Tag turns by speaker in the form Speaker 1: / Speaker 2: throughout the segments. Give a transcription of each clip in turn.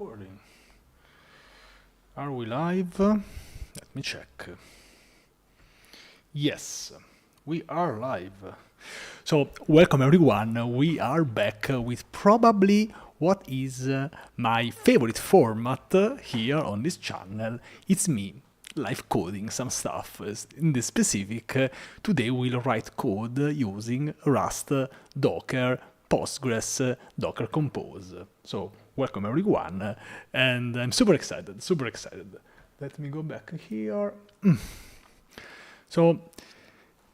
Speaker 1: recording. Are we live? Let me check. Yes, we are live. So, welcome everyone. We are back with probably what is my favorite format here on this channel. It's me, live coding some stuff. In the specific, today we'll write code using Rust, Docker, Postgres, Docker Compose. So, welcome everyone, and I'm super excited. Let me go back here. So,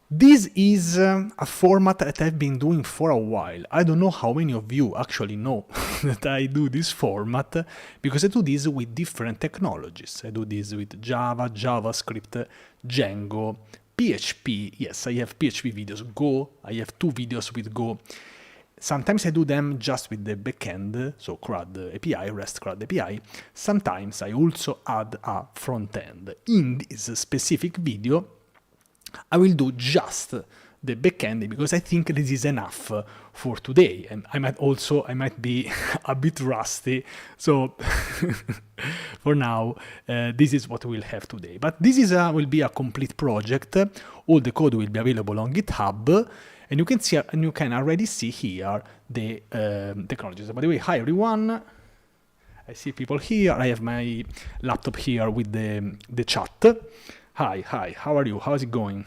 Speaker 1: this is a format that I've been doing for a while. I don't know how many of you actually know that I do this format, because I do this with different technologies. I do this with Java, JavaScript, Django, PHP. Yes, I have PHP videos, Go. I have 2 videos with Go. Sometimes I do them just with the backend, so CRUD API, REST CRUD API. Sometimes I also add a front end. In this specific video, I will do just the backend because I think this is enough for today. And I might be a bit rusty. So for now, this is what we'll have today. But this will be a complete project. All the code will be available on GitHub. And you can see, and you can already see here the technologies. By the way, hi everyone. I see people here. I have my laptop here with the chat. Hi, how are you? How's it going?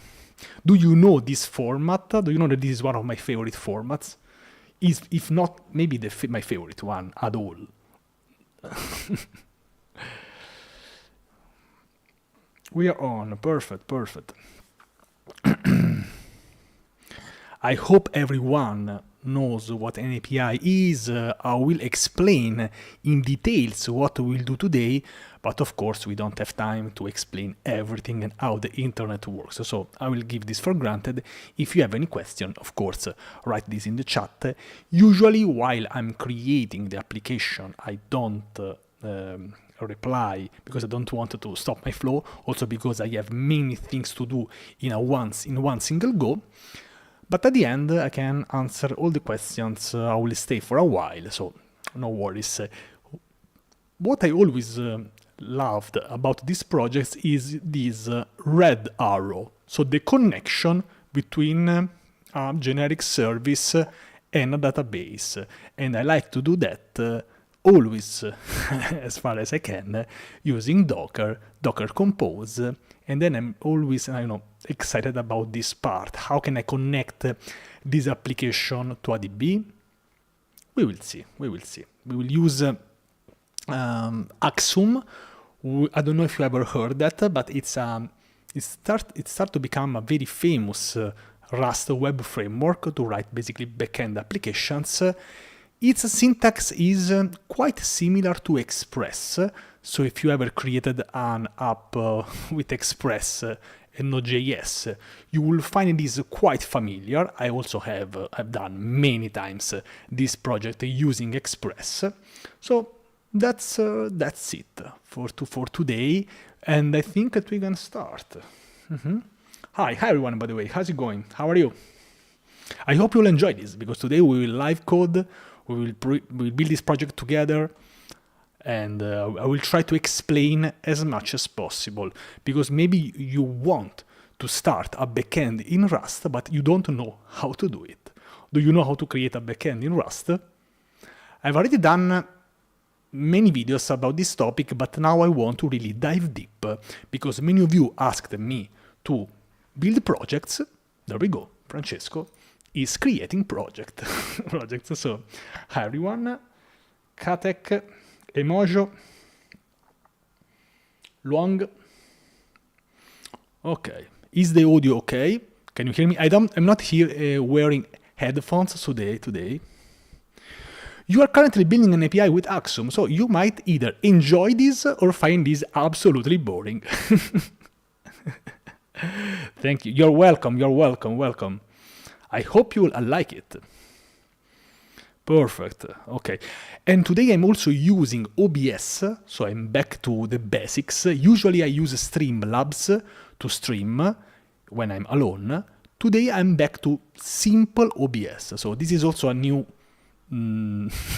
Speaker 1: Do you know this format? Do you know that this is one of my favorite formats? If not, maybe my favorite one at all. We are on. Perfect. I hope everyone knows what an API is. I will explain in details what we'll do today, but of course we don't have time to explain everything and how the internet works. So I will give this for granted. If you have any question, of course, write this in the chat. Usually while I'm creating the application, I don't reply because I don't want to stop my flow, also because I have many things to do in one single go. But at the end, I can answer all the questions. I will stay for a while, so no worries. What I always loved about this project is this red arrow. So the connection between a generic service and a database. And I like to do that always, as far as I can, using Docker Compose. And then I'm always, excited about this part. How can I connect this application to a DB? We will see. We will use Axum. I don't know if you ever heard that, but it start to become a very famous Rust web framework to write basically backend applications. Its syntax is quite similar to Express. So if you ever created an app with Express and Node.js, you will find this quite familiar. I also have done many times this project using Express. So that's it for today, and I think that we can start. Hi everyone, by the way. How's it going? How are you? I hope you'll enjoy this, because today we will live code. We will build this project together, and I will try to explain as much as possible, because maybe you want to start a backend in Rust, but you don't know how to do it. Do you know how to create a backend in Rust? I've already done many videos about this topic, but now I want to really dive deep, because many of you asked me to build projects. There we go, Francesco is creating projects. So, hi everyone, Katek, Emojo, Luang. Okay, is the audio okay? Can you hear me? I'm not here wearing headphones today. You are currently building an API with Axum, so you might either enjoy this or find this absolutely boring. Thank you. You're welcome. I hope you'll like it. Perfect. Okay. And today I'm also using OBS, so I'm back to the basics. Usually I use Streamlabs to stream when I'm alone. Today I'm back to simple OBS. So this is also a new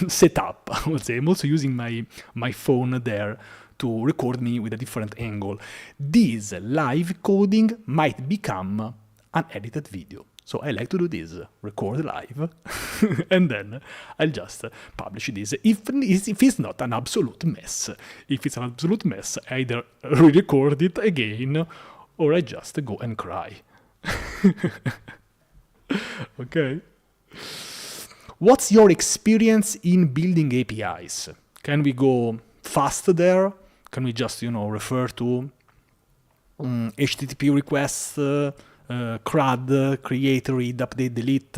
Speaker 1: setup, I would say. I'm also using my phone there to record me with a different angle. This live coding might become an edited video. So I like to do this, record live, and then I'll just publish this. If it's not an absolute mess. If it's an absolute mess, I either re-record it again, or I just go and cry. Okay? What's your experience in building APIs? Can we go fast there? Can we just, refer to HTTP requests, CRUD, create, read, update, delete?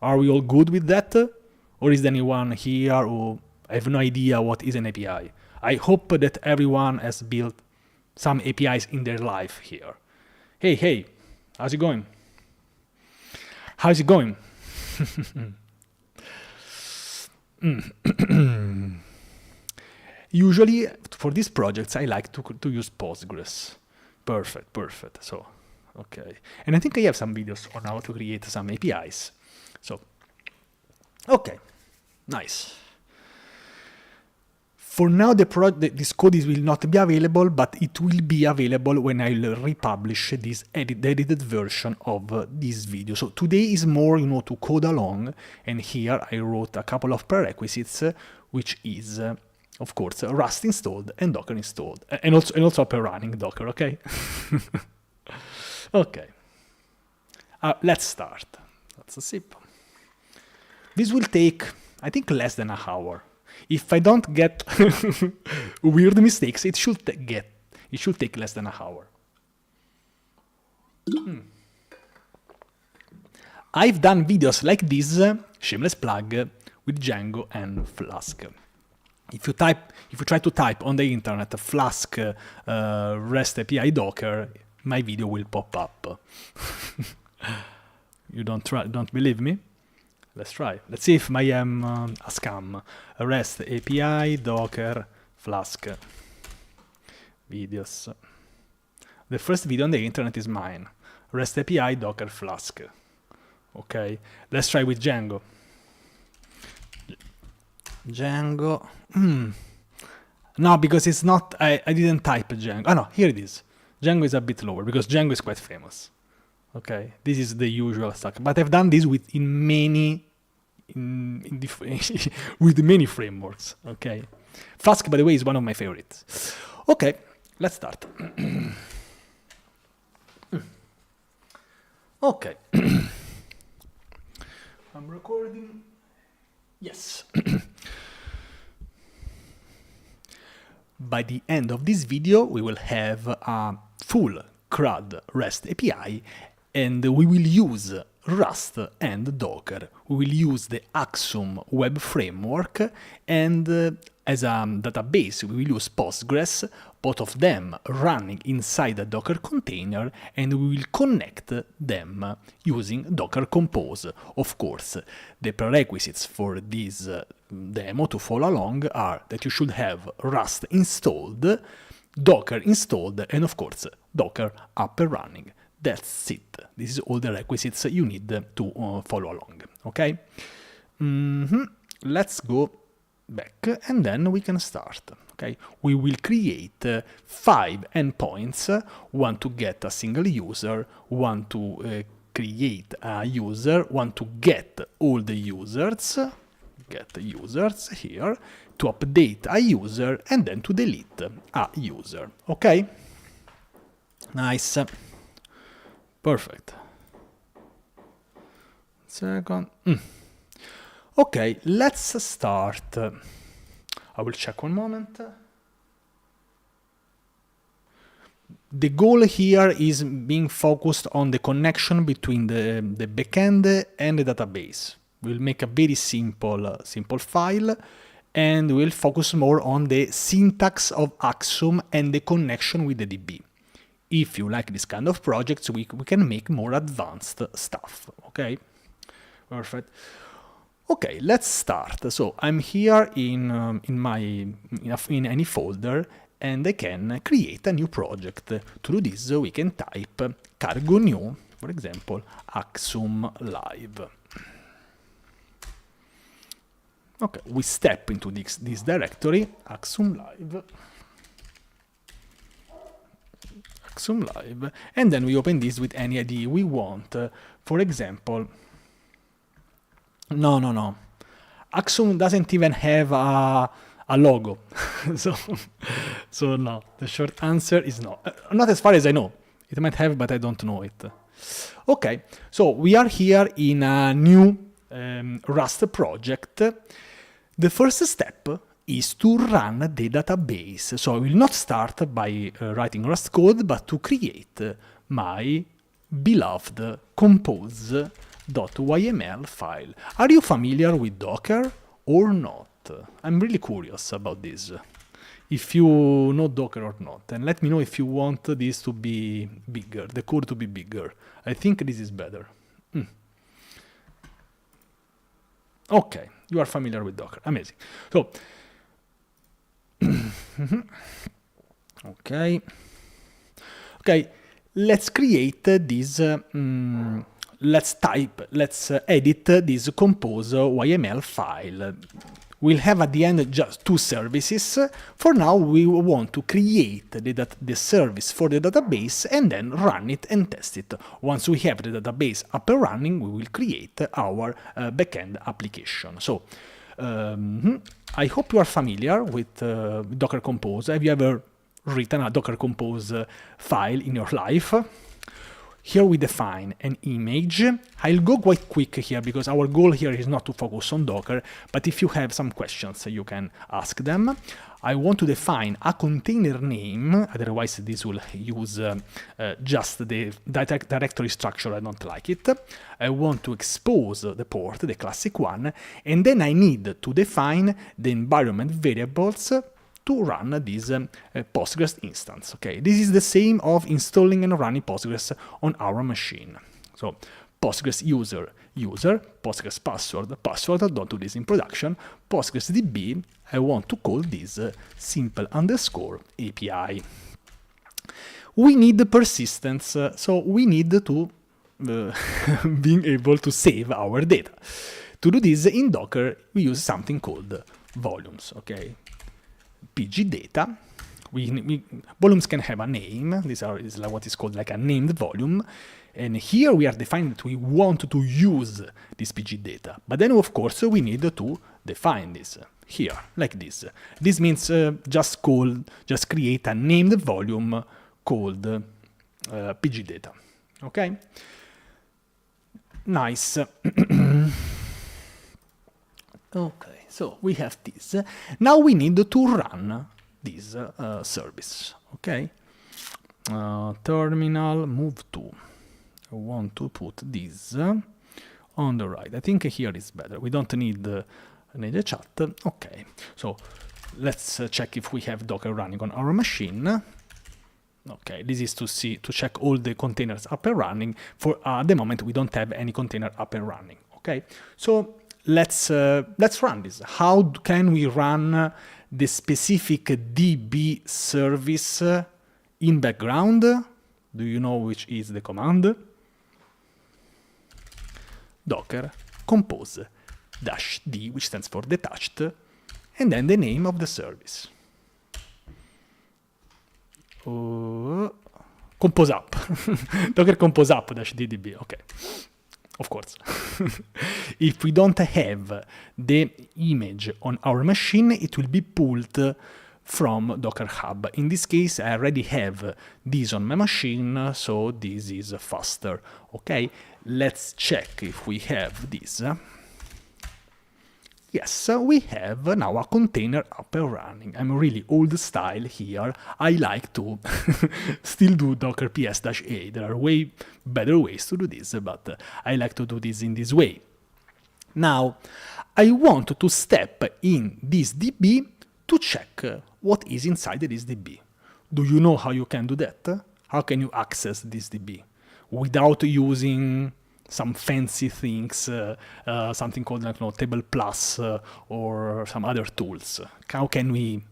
Speaker 1: Are we all good with that? Or is there anyone here who have no idea what is an API? I hope that everyone has built some APIs in their life here. Hey, how's it going? How's it going? Usually, for these projects, I like to use Postgres. Perfect. So, okay. And I think I have some videos on how to create some APIs. So, okay, nice. For now, this code will not be available, but it will be available when I'll republish this edited version of this video. So today is more, to code along, and here I wrote a couple of prerequisites, which is, of course, Rust installed and Docker installed, and also up and running Docker. Okay. Okay. Let's start. That's a sip. This will take, I think, less than an hour. If I don't get weird mistakes, it should take less than an hour. I've done videos like this, shameless plug, with Django and Flask. If you try to type on the internet Flask REST API Docker, my video will pop up. You don't believe me? Let's try. Let's see if I am a scam. REST API, Docker, Flask. Videos. The first video on the internet is mine. REST API, Docker, Flask. Okay. Let's try with Django. Django. No, because it's not... I didn't type Django. Oh, no, here it is. Django is a bit lower, because Django is quite famous. Okay, this is the usual stuff, but I've done this with many frameworks. Okay, Flask, by the way, is one of my favorites. Okay, let's start. Okay, I'm recording. Yes. By the end of this video, we will have a full CRUD REST API, and we will use Rust and Docker. We will use the Axum web framework, and as a database, we will use Postgres, both of them running inside a Docker container, and we will connect them using Docker Compose. Of course, the prerequisites for this demo to follow along are that you should have Rust installed, Docker installed, and of course, Docker up and running. That's it. This is all the requisites you need to follow along. Okay? Let's go back, and then we can start. Okay? We will create 5 endpoints, one to get a single user, one to create a user, one to get all the users, get users here, to update a user, and then to delete a user. Okay? Nice. Perfect. Second. Okay, let's start. I will check one moment. The goal here is being focused on the connection between the backend and the database. We'll make a very simple file, and we'll focus more on the syntax of Axum and the connection with the DB. If you like this kind of projects, we can make more advanced stuff. Okay, perfect. Okay, let's start. So I'm here in any folder, and I can create a new project. To do this, we can type cargo new, for example, Axum live. Okay, we step into this directory, Axum Live, and then we open this with any ID we want. For example, no. Axum doesn't even have a logo. so no, the short answer is no. Not as far as I know. It might have, but I don't know it. Okay, so we are here in a new Rust project. The first step is to run the database. So I will not start by writing Rust code, but to create my beloved compose.yml file. Are you familiar with Docker or not? I'm really curious about this. If you know Docker or not, and let me know if you want this to be bigger, the code to be bigger. I think this is better. Okay, you are familiar with Docker. Amazing. So, okay, let's create this, let's edit this compose YML file. We'll have at the end just two services. For now, we want to create the service for the database and then run it and test it. Once we have the database up and running, we will create our backend application. So, I hope you are familiar with Docker Compose. Have you ever written a Docker Compose file in your life? Here we define an image. I'll go quite quick here because our goal here is not to focus on Docker, but if you have some questions, you can ask them. I want to define a container name, otherwise this will use just the directory structure. I don't like it. I want to expose the port, the classic one, and then I need to define the environment variables to run this Postgres instance. Okay, this is the same of installing and running Postgres on our machine. So Postgres user, Postgres password, don't do this in production, Postgres DB, I want to call this simple underscore API. We need persistence, so we need to being able to save our data. To do this in Docker, we use something called volumes, okay? PG data. Volumes can have a name. These is like what is called like a named volume. And here we are defining that we want to use this PG data. But then, of course, we need to define this here, like this. This means just create a named volume called PG data. Okay? Nice. Okay. So we have this. Now we need to run this service, okay? Terminal, move to. I want to put this on the right. I think here is better. We don't need the chat. Okay, so let's check if we have Docker running on our machine. Okay, this is to check all the containers up and running. For the moment, we don't have any container up and running, okay? So let's run this. How can we run the specific DB service in background? Do you know which is the command? Docker compose -d, which stands for detached, and then the name of the service. Compose up. Docker compose up -ddb. Okay. Of course. If we don't have the image on our machine, it will be pulled from Docker Hub. In this case, I already have this on my machine, so this is faster. Okay, let's check if we have this. Yes, we have now a container up and running. I'm really old style here. I like to still do docker ps-a. There are way better ways to do this, but I like to do this in this way. Now, I want to step in this DB to check what is inside this DB. Do you know how you can do that? How can you access this DB without using some fancy things, something called, I don't know, Table Plus or some other tools? How can we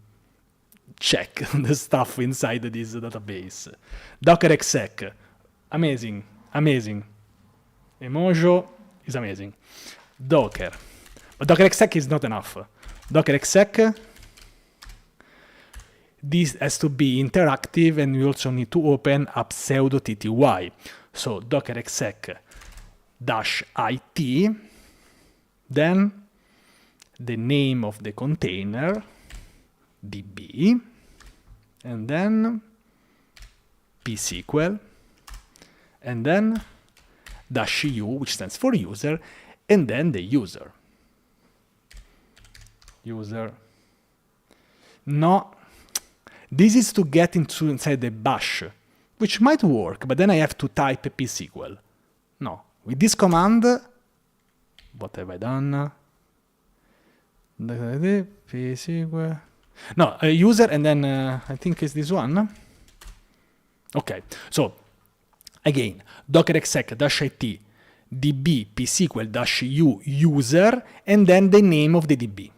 Speaker 1: check the stuff inside this database? Docker exec, amazing. Emojo is amazing. Docker. Docker exec is not enough. Docker exec, this has to be interactive, and we also need to open a pseudo TTY. So docker exec -it, then the name of the container, db, and then PSQL, and then -u, which stands for user, and then the user. No, this is to get inside the bash, which might work, but then I have to type PSQL. No, with this command, what have I done? PSQL. No, user, and then I think it's this one. Okay, so again, docker exec -it db PSQL -u user, and then the name of the DB.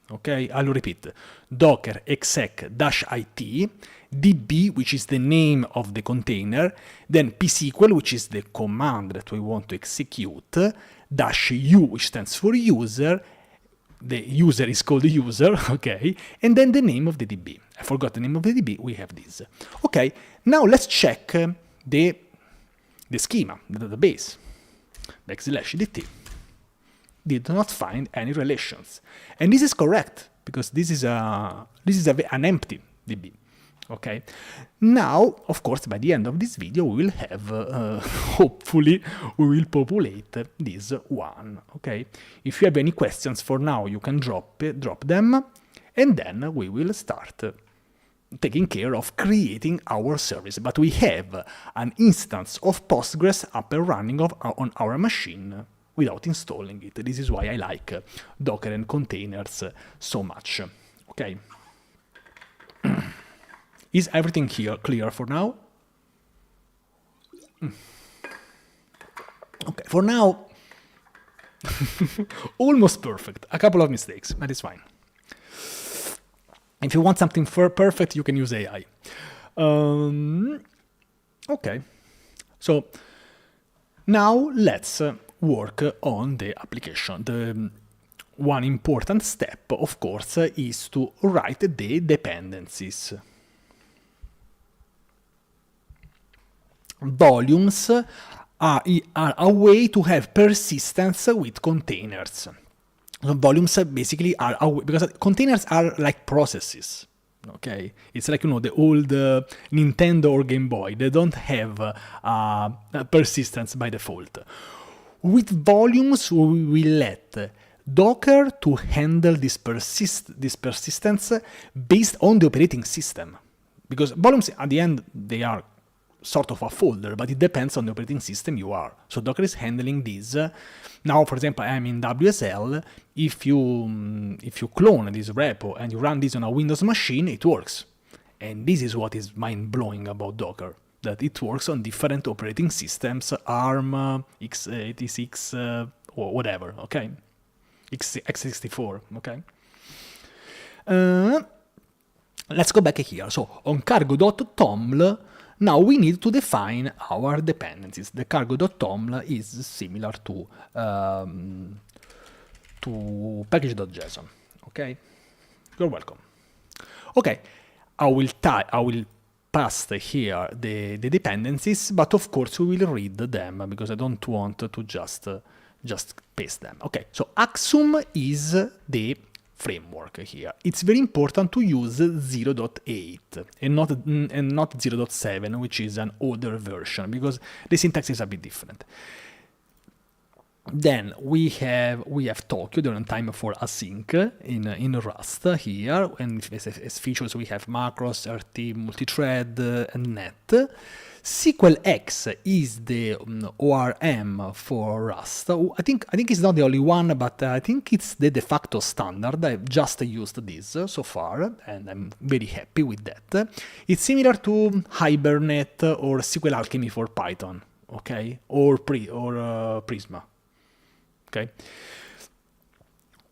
Speaker 1: Okay, I'll repeat. Docker exec -it db, which is the name of the container, then PSQL, which is the command that we want to execute, -u, which stands for user. The user is called user, okay, and then the name of the DB. I forgot the name of the DB, we have this. Okay, now let's check the schema, the database. \dt did not find any relations, and this is correct because this is an empty DB. Okay, now of course by the end of this video we will have hopefully we will populate this one. Okay, if you have any questions for now, you can drop them, and then we will start taking care of creating our service. But we have an instance of Postgres up and running on our machine without installing it. This is why I like Docker and containers so much. Okay. Is everything here clear for now? Okay, for now, almost perfect. A couple of mistakes, but it's fine. If you want something perfect, you can use AI. Okay, so now let's work on the application. The one important step, of course, is to write the dependencies. Volumes are a way to have persistence with containers. Volumes basically are because containers are like processes. Okay, it's like, you know, the old Nintendo or Game Boy. They don't have persistence by default. With volumes, we will let Docker to handle this persistence based on the operating system, because volumes at the end they are sort of a folder, but it depends on the operating system you are. So Docker is handling this. Now, for example, I'm in WSL. If you clone this repo and you run this on a Windows machine, it works. And this is what is mind-blowing about Docker, that it works on different operating systems, ARM, x86, or whatever, okay? x64, okay? Let's go back here. So on cargo.toml, now we need to define our dependencies. The cargo.toml is similar to package.json. Okay, you're welcome. Okay, I will pass here the dependencies, but of course we will read them because I don't want to just paste them. Okay, so Axum is the framework here. It's very important to use 0.8 and not 0.7, which is an older version, because the syntax is a bit different. Then we have Tokyo, the runtime for async in Rust here, and as features we have macros, RT, multithread, and net. SQLX is the ORM for Rust. I think it's not the only one, but I think it's the de facto standard. I've just used this so far, and I'm very happy with that. It's similar to Hibernate or SQL Alchemy for Python, okay, or Prisma. Okay.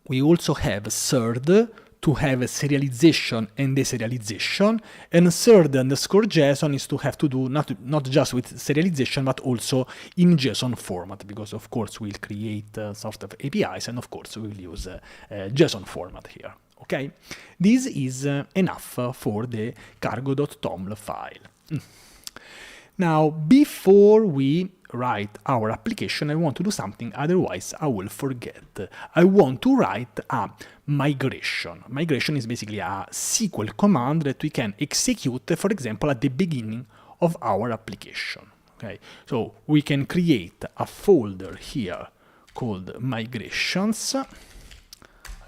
Speaker 1: We also have CERD to have a serialization and deserialization, and third underscore JSON is to have to do not just with serialization but also in JSON format, because of course we'll create sort of APIs and of course we'll use JSON format here. Okay, this is enough for the cargo.toml file. Now, before we write our application, I want to do something, otherwise I will forget. I want to write a migration. Migration is basically a SQL command that we can execute, for example, at the beginning of our application. Okay, so we can create a folder here called migrations.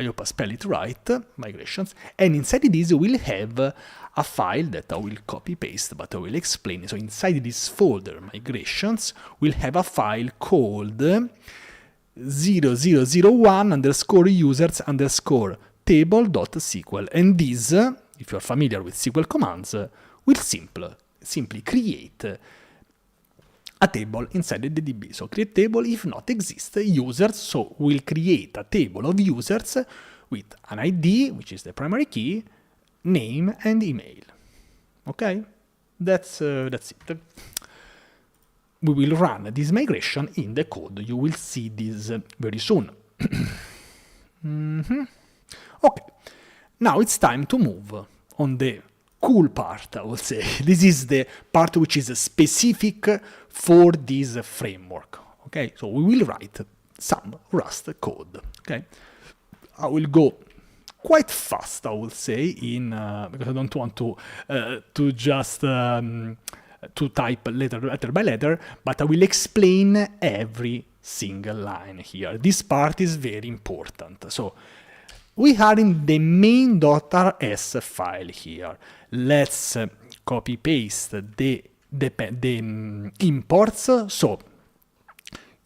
Speaker 1: I hope I spell it right, migrations, and inside this we'll have a file that I will copy paste, but I will explain. So inside this folder, migrations, we'll have a file called 0001 underscore users underscore table.sql, and this, if you're familiar with SQL commands, will simply create a table inside the DB. So create table if not exists users. So we'll create a table of users with an ID, which is the primary key, name and email. Okay, that's it. We will run this migration in the code. You will see this very soon. Okay, now it's time to move on the cool part, I would say. This is the part which is specific for this framework. Okay, so we will write some Rust code. Okay, I will go quite fast, I would say, in because I don't want to just to type letter by letter, but I will explain every single line here. This part is very important. So we are in the main.rs file here. Let's copy paste the imports. So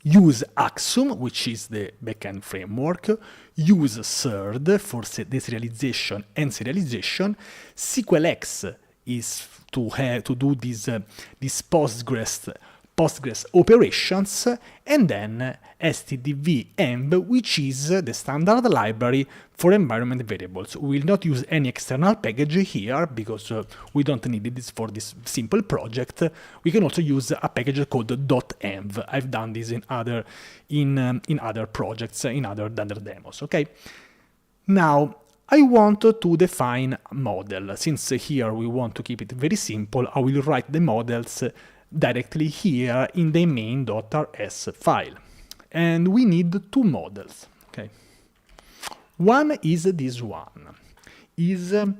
Speaker 1: use Axum, which is the backend framework. Use CERD for deserialization and serialization. SQLX is to do this Postgres operations, and then stdvenv, which is the standard library for environment variables. We will not use any external package here because we don't need this for this simple project. We can also use a package called .env. I've done this in other projects, in other demos. Okay. Now I want to define a model. Since here we want to keep it very simple, I will write the models directly here in the main.rs file. And we need two models. Okay. One is this one, is the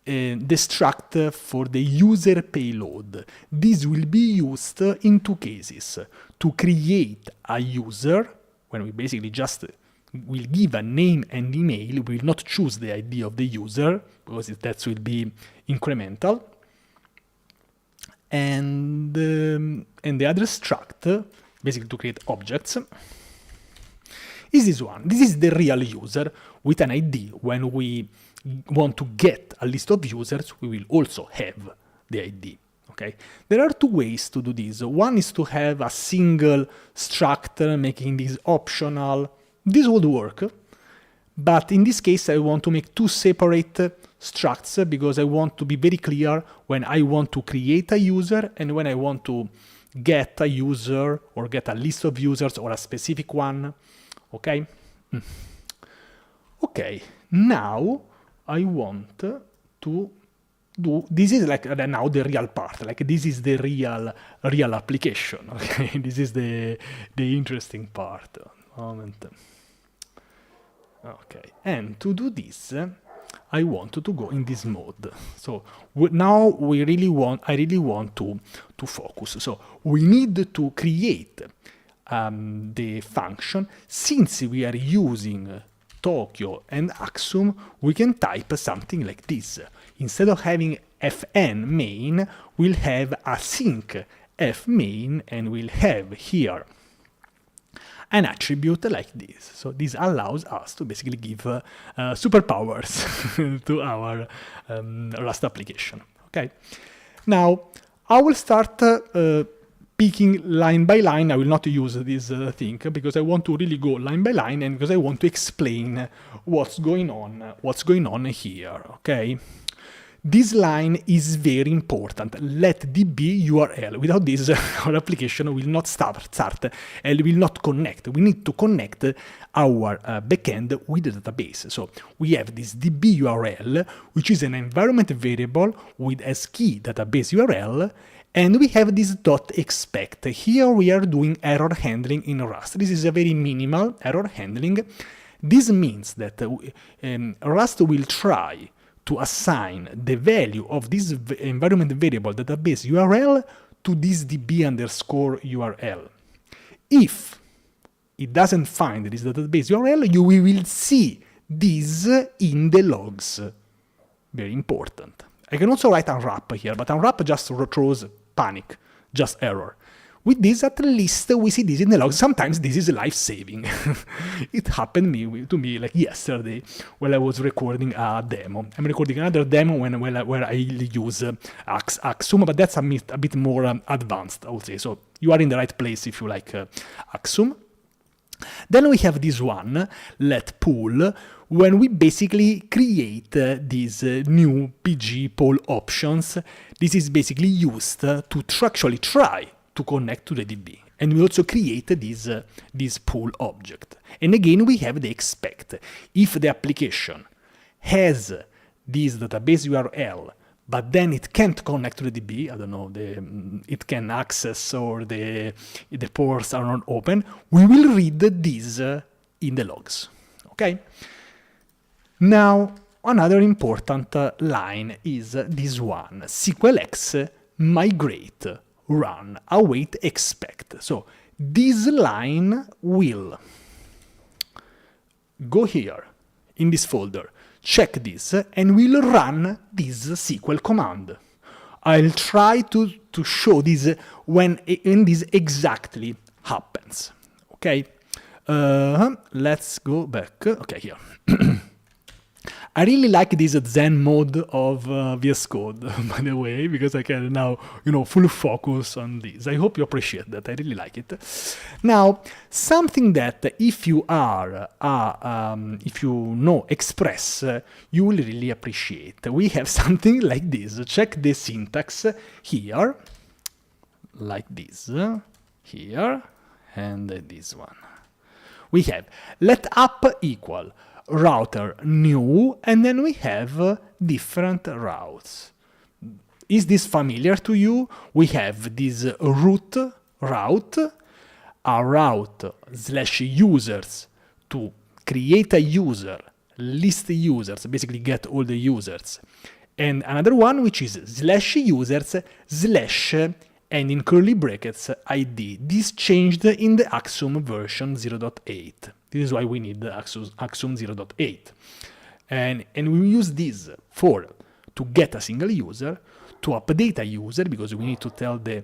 Speaker 1: struct for the user payload. This will be used in two cases: to create a user, when we basically just will give a name and email, we will not choose the ID of the user, because that will be incremental. And the other struct, basically to create objects, is this one. This is the real user with an ID. When we want to get a list of users, we will also have the ID. Okay. There are two ways to do this. One is to have a single struct, making this optional. This would work, but in this case I want to make two separate structs because I want to be very clear when I want to create a user and when I want to get a user or get a list of users or a specific one. Okay? Okay, now I want to do, this is like now the real part, like this is the real application. Okay, this is the interesting part. Moment. Okay, and to do this, I want to go in this mode. So now I really want to focus. So we need to create the function. Since we are using Tokyo and Axum, we can type something like this. Instead of having fn main, we'll have async fmain, and we'll have here an attribute like this. So this allows us to basically give superpowers to our Rust application. Okay. Now I will start speaking line by line, I will not use this thing because I want to really go line by line and because I want to explain what's going on here, okay? This line is very important. Let DB URL. Without this, our application will not start and will not connect. We need to connect our backend with the database. So we have this DB URL, which is an environment variable with as key database URL, and we have this .expect. Here we are doing error handling in Rust. This is a very minimal error handling. This means that Rust will try to assign the value of this environment variable database URL to this DB underscore URL. If it doesn't find this database URL, you will see this in the logs. Very important. I can also write unwrap here, but unwrap just throws panic, just error. With this, at least we see this in the logs. Sometimes this is life-saving. It happened to me like yesterday when I was recording a demo. I'm recording another demo where I use Axum, but that's a bit more advanced, I would say. So you are in the right place if you like Axum. Then we have this one, let pool, when we basically create these new PG poll options. This is basically used to actually try to connect to the DB. And we also create this pool object. And again, we have the expect. If the application has this database URL, but then it can't connect to the DB, I don't know, it can access or the ports are not open, we will read this in the logs. Okay? Now, another important line is this one, SQLX migrate run, await, expect. So this line will go here in this folder, check this, and will run this SQL command. I'll try to show this when this exactly happens. Okay, let's go back. Okay, here. I really like this Zen mode of VS Code, by the way, because I can now, full focus on this. I hope you appreciate that. I really like it. Now, something that if you are, if you know Express, you will really appreciate. We have something like this. Check the syntax here, like this, here, and this one. We have let app equal router new, and then we have different routes. Is this familiar to you? We have this root route, a route /users to create a user, list users, basically get all the users, and another one which is /users/ and in curly brackets ID. This changed in the Axum version 0.8. This is why we need the Axum 0.8. And we use this to get a single user, to update a user, because we need to tell the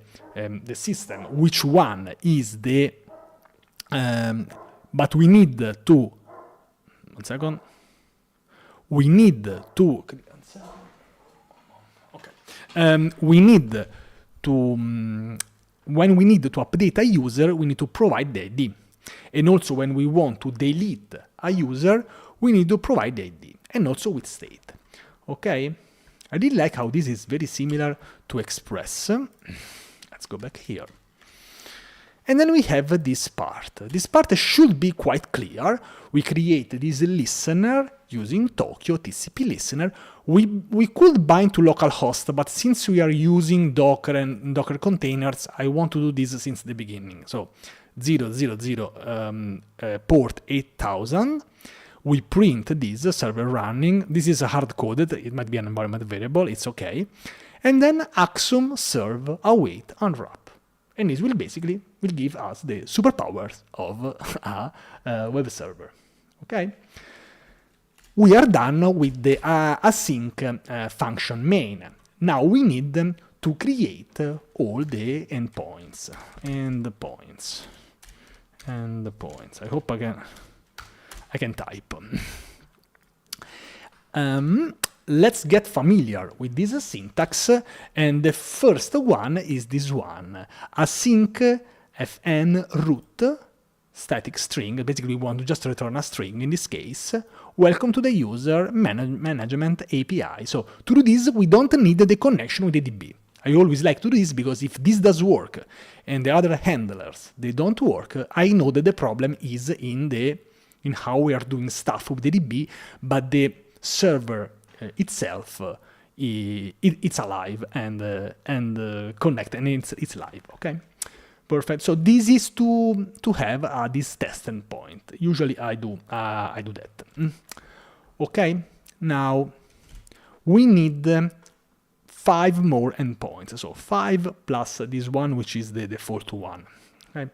Speaker 1: system which one is the... but we need to... One second. We need to... Okay. We need to... when we need to update a user, we need to provide the ID. And also when we want to delete a user, we need to provide the ID, and also with state. Okay? I really like how this is very similar to Express. Let's go back here. And then we have this part. This part should be quite clear. We create this listener using Tokyo TCP listener. We could bind to localhost, but since we are using Docker and Docker containers, I want to do this since the beginning. So 000 port 8000. We print this server running. This is hard-coded. It might be an environment variable. It's okay. And then Axum serve await unwrap. And this will basically give us the superpowers of a web server. Okay? We are done with the async function main. Now we need to create all the endpoints. I hope I can type. let's get familiar with this syntax, and the first one is this one, async fn root static string. Basically, we want to just return a string in this case. Welcome to the user management API. So to do this, we don't need the connection with the DB. I always like to do this because if this does work and the other handlers, they don't work, I know that the problem is in how we are doing stuff with the DB, but the server itself, it's alive and connect, and it's live, okay? Perfect. So this is to have this test endpoint. Usually I do that. Okay. Now we need 5 more endpoints. So 5 plus this one, which is the default one. Okay.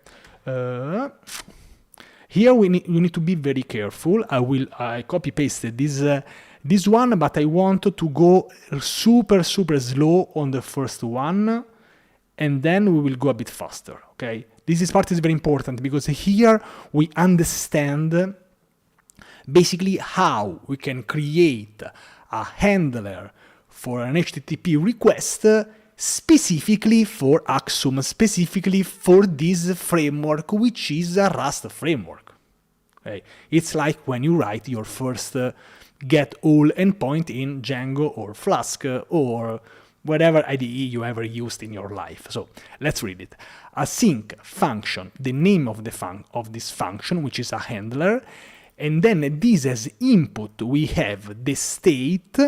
Speaker 1: Here we need to be very careful. I copy pasted this one, but I want to go super slow on the first one, and then we will go a bit faster, okay? This part is very important because here we understand basically how we can create a handler for an HTTP request specifically for Axum, specifically for this framework, which is a Rust framework. Okay? It's like when you write your first get all endpoint in Django or Flask or whatever IDE you ever used in your life. So let's read it. Async function, the name of this function, which is a handler, and then this as input we have the state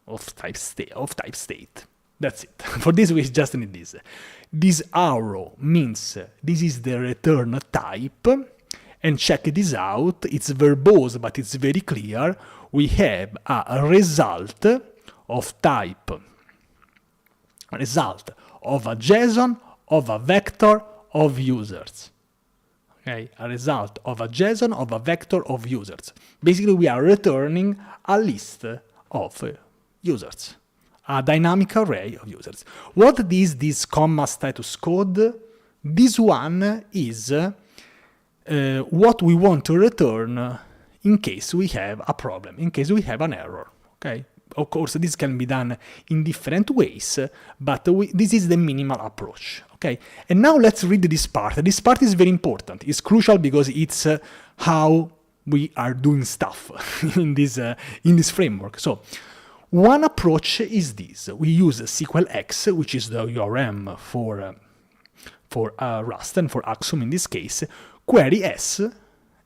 Speaker 1: of type state. That's it. For this we just need this. This arrow means this is the return type, and check this out. It's verbose, but it's very clear. We have a result of type. Result of a JSON, of a vector, of users. Okay, a result of a JSON, of a vector, of users. Basically, we are returning a list of users, a dynamic array of users. What is this comma status code? This one is what we want to return in case we have a problem, in case we have an error. Okay. Of course, this can be done in different ways, but this is the minimal approach, okay? And now let's read this part. This part is very important. It's crucial because it's how we are doing stuff in this framework. So one approach is this. We use SQLX, which is the URM for Rust and for Axum in this case, query S,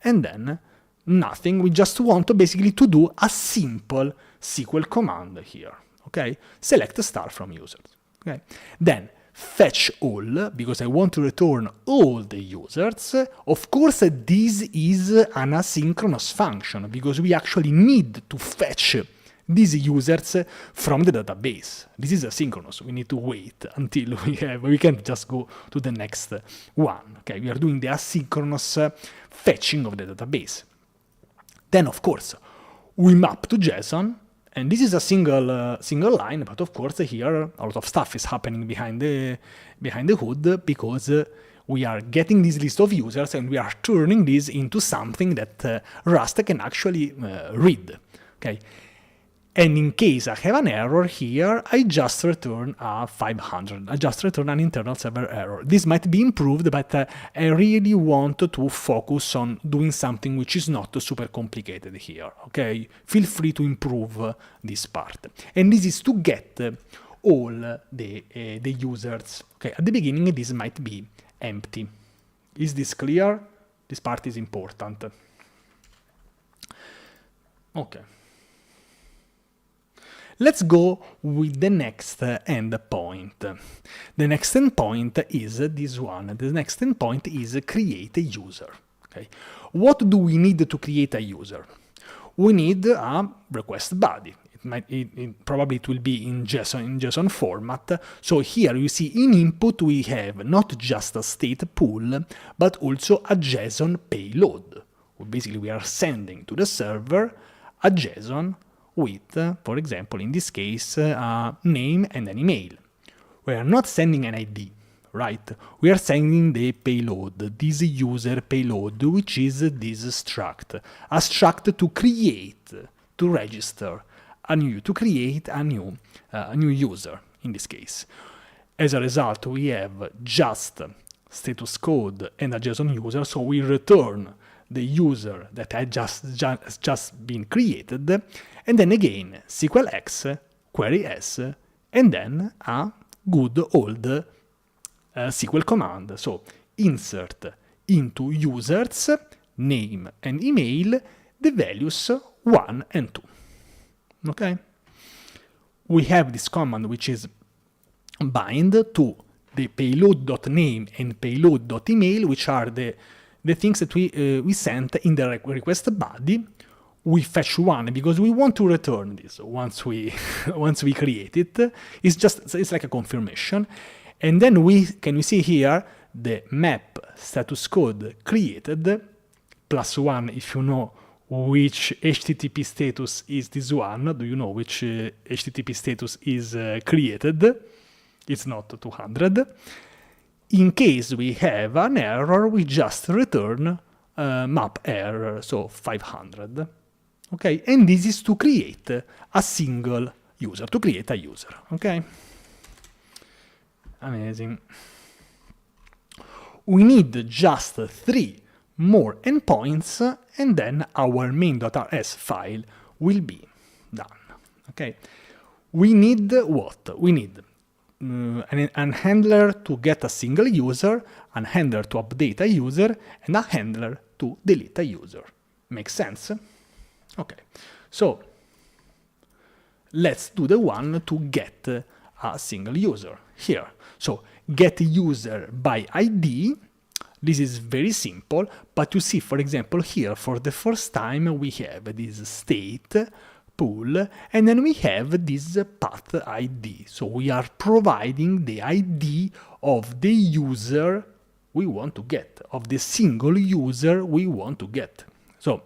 Speaker 1: and then nothing. We just want basically to do a simple SQL command here, okay? Select a star from users, okay? Then fetch all, because I want to return all the users. Of course, this is an asynchronous function, because we actually need to fetch these users from the database. This is asynchronous. We need to wait until we can just go to the next one, okay? We are doing the asynchronous fetching of the database. Then, of course, we map to JSON, and this is a single line, but of course here a lot of stuff is happening behind the hood, because we are getting this list of users and we are turning this into something that Rust can actually read. Okay. And in case I have an error here, I just return a 500. I just return an internal server error. This might be improved, but I really want to focus on doing something which is not super complicated here, okay? Feel free to improve this part. And this is to get all the users. Okay, at the beginning, this might be empty. Is this clear? This part is important. Okay. Let's go with the next endpoint. The next endpoint is this one. The next endpoint is create a user. Okay. What do we need to create a user? We need a request body. Probably it will be in JSON format. So here you see in input we have not just a state pool, but also a JSON payload. Basically, we are sending to the server a JSON with, for example, in this case, a name and an email. We are not sending an ID, right? We are sending the payload, this user payload, which is this struct. A struct to create, to register to create a new user in this case. As a result, we have just status code and a JSON user, so we return the user that had just been created, and then again SQL query S, and then a good old SQL command. So insert into users name and email the values 1 and 2. Okay? We have this command which is bind to the payload.name and payload.email, which are the things that we sent in the request body. We fetch 1 because we want to return this once we create it. It's like a confirmation. And then we see here the map status code created +1 if you know which HTTP status is this one. Do you know which HTTP status is created? It's not 200. In case we have an error, we just return map error, so 500. Okay, and this is to create a single user, to create a user. Okay, amazing. We need just 3 more endpoints, and then our main.rs file will be done. Okay, we need what? We need an handler to get a single user, a handler to update a user, and a handler to delete a user. Makes sense? Okay, so let's do the one to get a single user here. So get user by ID. This is very simple, but you see, for example, here for the first time we have this state pool, and then we have this path ID. So we are providing the ID of the user we want to get, of the single user we want to get. So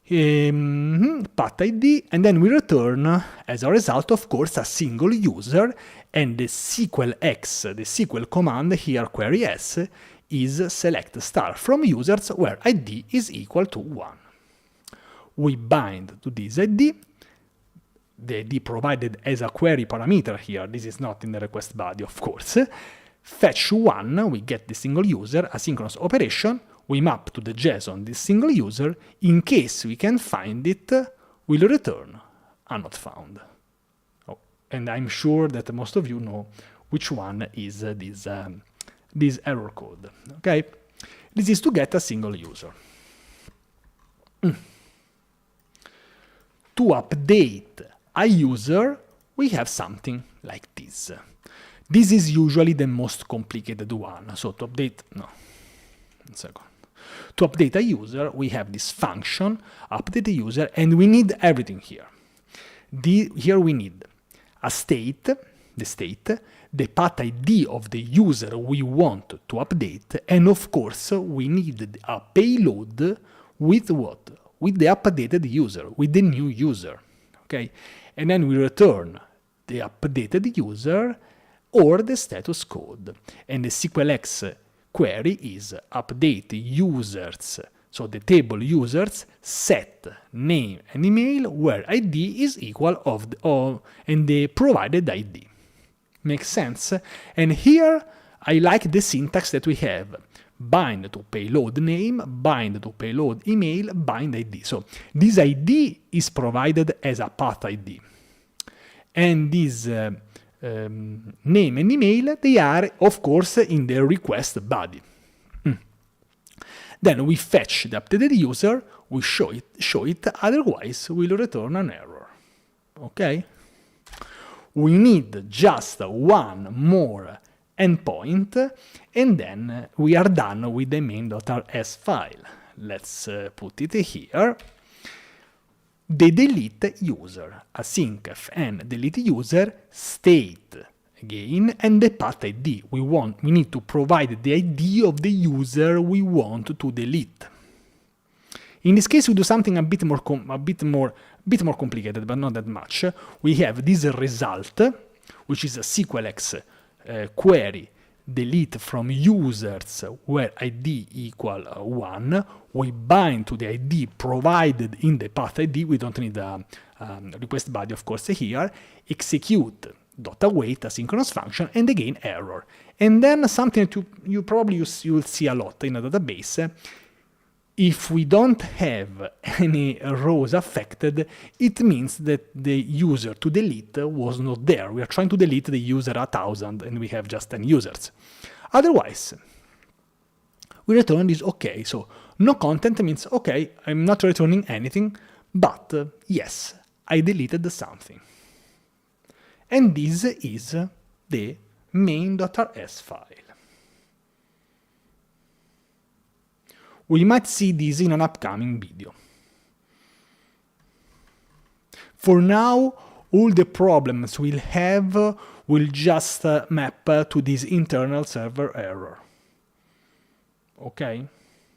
Speaker 1: path ID, and then we return as a result, of course, a single user, and the SQL command here, query S, is select star from users where ID is equal to 1. We bind to this ID, the ID provided as a query parameter here, this is not in the request body, of course. Fetch 1, we get the single user, asynchronous operation, we map to the JSON this single user. In case we can find it, we'll return a not found. Oh, and I'm sure that most of you know which one is this error code. Okay, this is to get a single user. To update a user, we have something like this. This is usually the most complicated one. So to update, To update a user, we have this function, update a user, and we need everything here. Here we need a state, the path ID of the user we want to update, and of course we need a payload with what? With the updated user, with the new user. Okay, and then we return the updated user or the status code, and the SQLX query is update users, so the table users, set name and email where ID is equal and the provided ID. Makes sense? And here I like the syntax that we have. Bind to payload name, bind to payload email, bind ID. So this ID is provided as a path ID. And this name and email, they are, of course, in the request body. Then we fetch the updated user, we show it, otherwise we'll return an error. Okay? We need just one more endpoint, and then we are done with the main.rs file. Let's put it here. The delete user, async fn delete user, state again, and the path ID. We need to provide the ID of the user we want to delete. In this case, we do something a bit more complicated, but not that much. We have this result, which is a SQLX query delete from users where ID equal 1. We bind to the ID provided in the path ID. We don't need a request body, of course, here, execute .await asynchronous function, and again error. And then something that you probably you will see a lot in a database. If we don't have any rows affected, it means that the user to delete was not there. We are trying to delete the user 1000 and we have just 10 users. Otherwise, we return this okay. So no content means okay, I'm not returning anything, but yes, I deleted something. And this is the main.rs file. We might see this in an upcoming video. For now, all the problems we'll have will just map to this internal server error. Okay?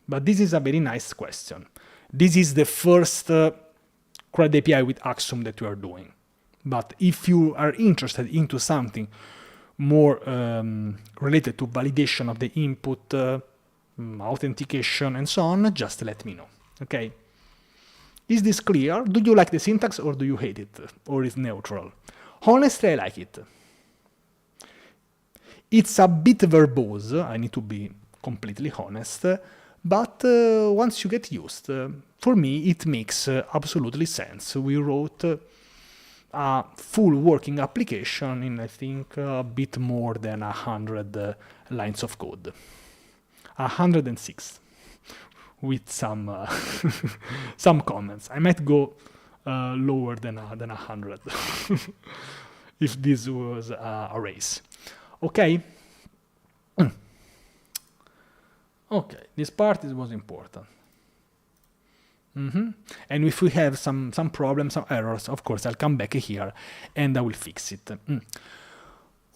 Speaker 1: But this is a very nice question. This is the first CRUD API with Axum that we are doing. But if you are interested into something more related to validation of the input, authentication, and so on, just let me know. Okay? Is this clear? Do you like the syntax or do you hate it? Or is it neutral? Honestly, I like it. It's a bit verbose, I need to be completely honest, but once you get used, for me it makes absolutely sense. We wrote a full working application in, I think, a bit more than 100 lines of code. 106 with some some comments. I might go lower than 100 if this was a race. Okay. Okay, this part was important. And if we have some problems, some errors, of course, I'll come back here and I will fix it.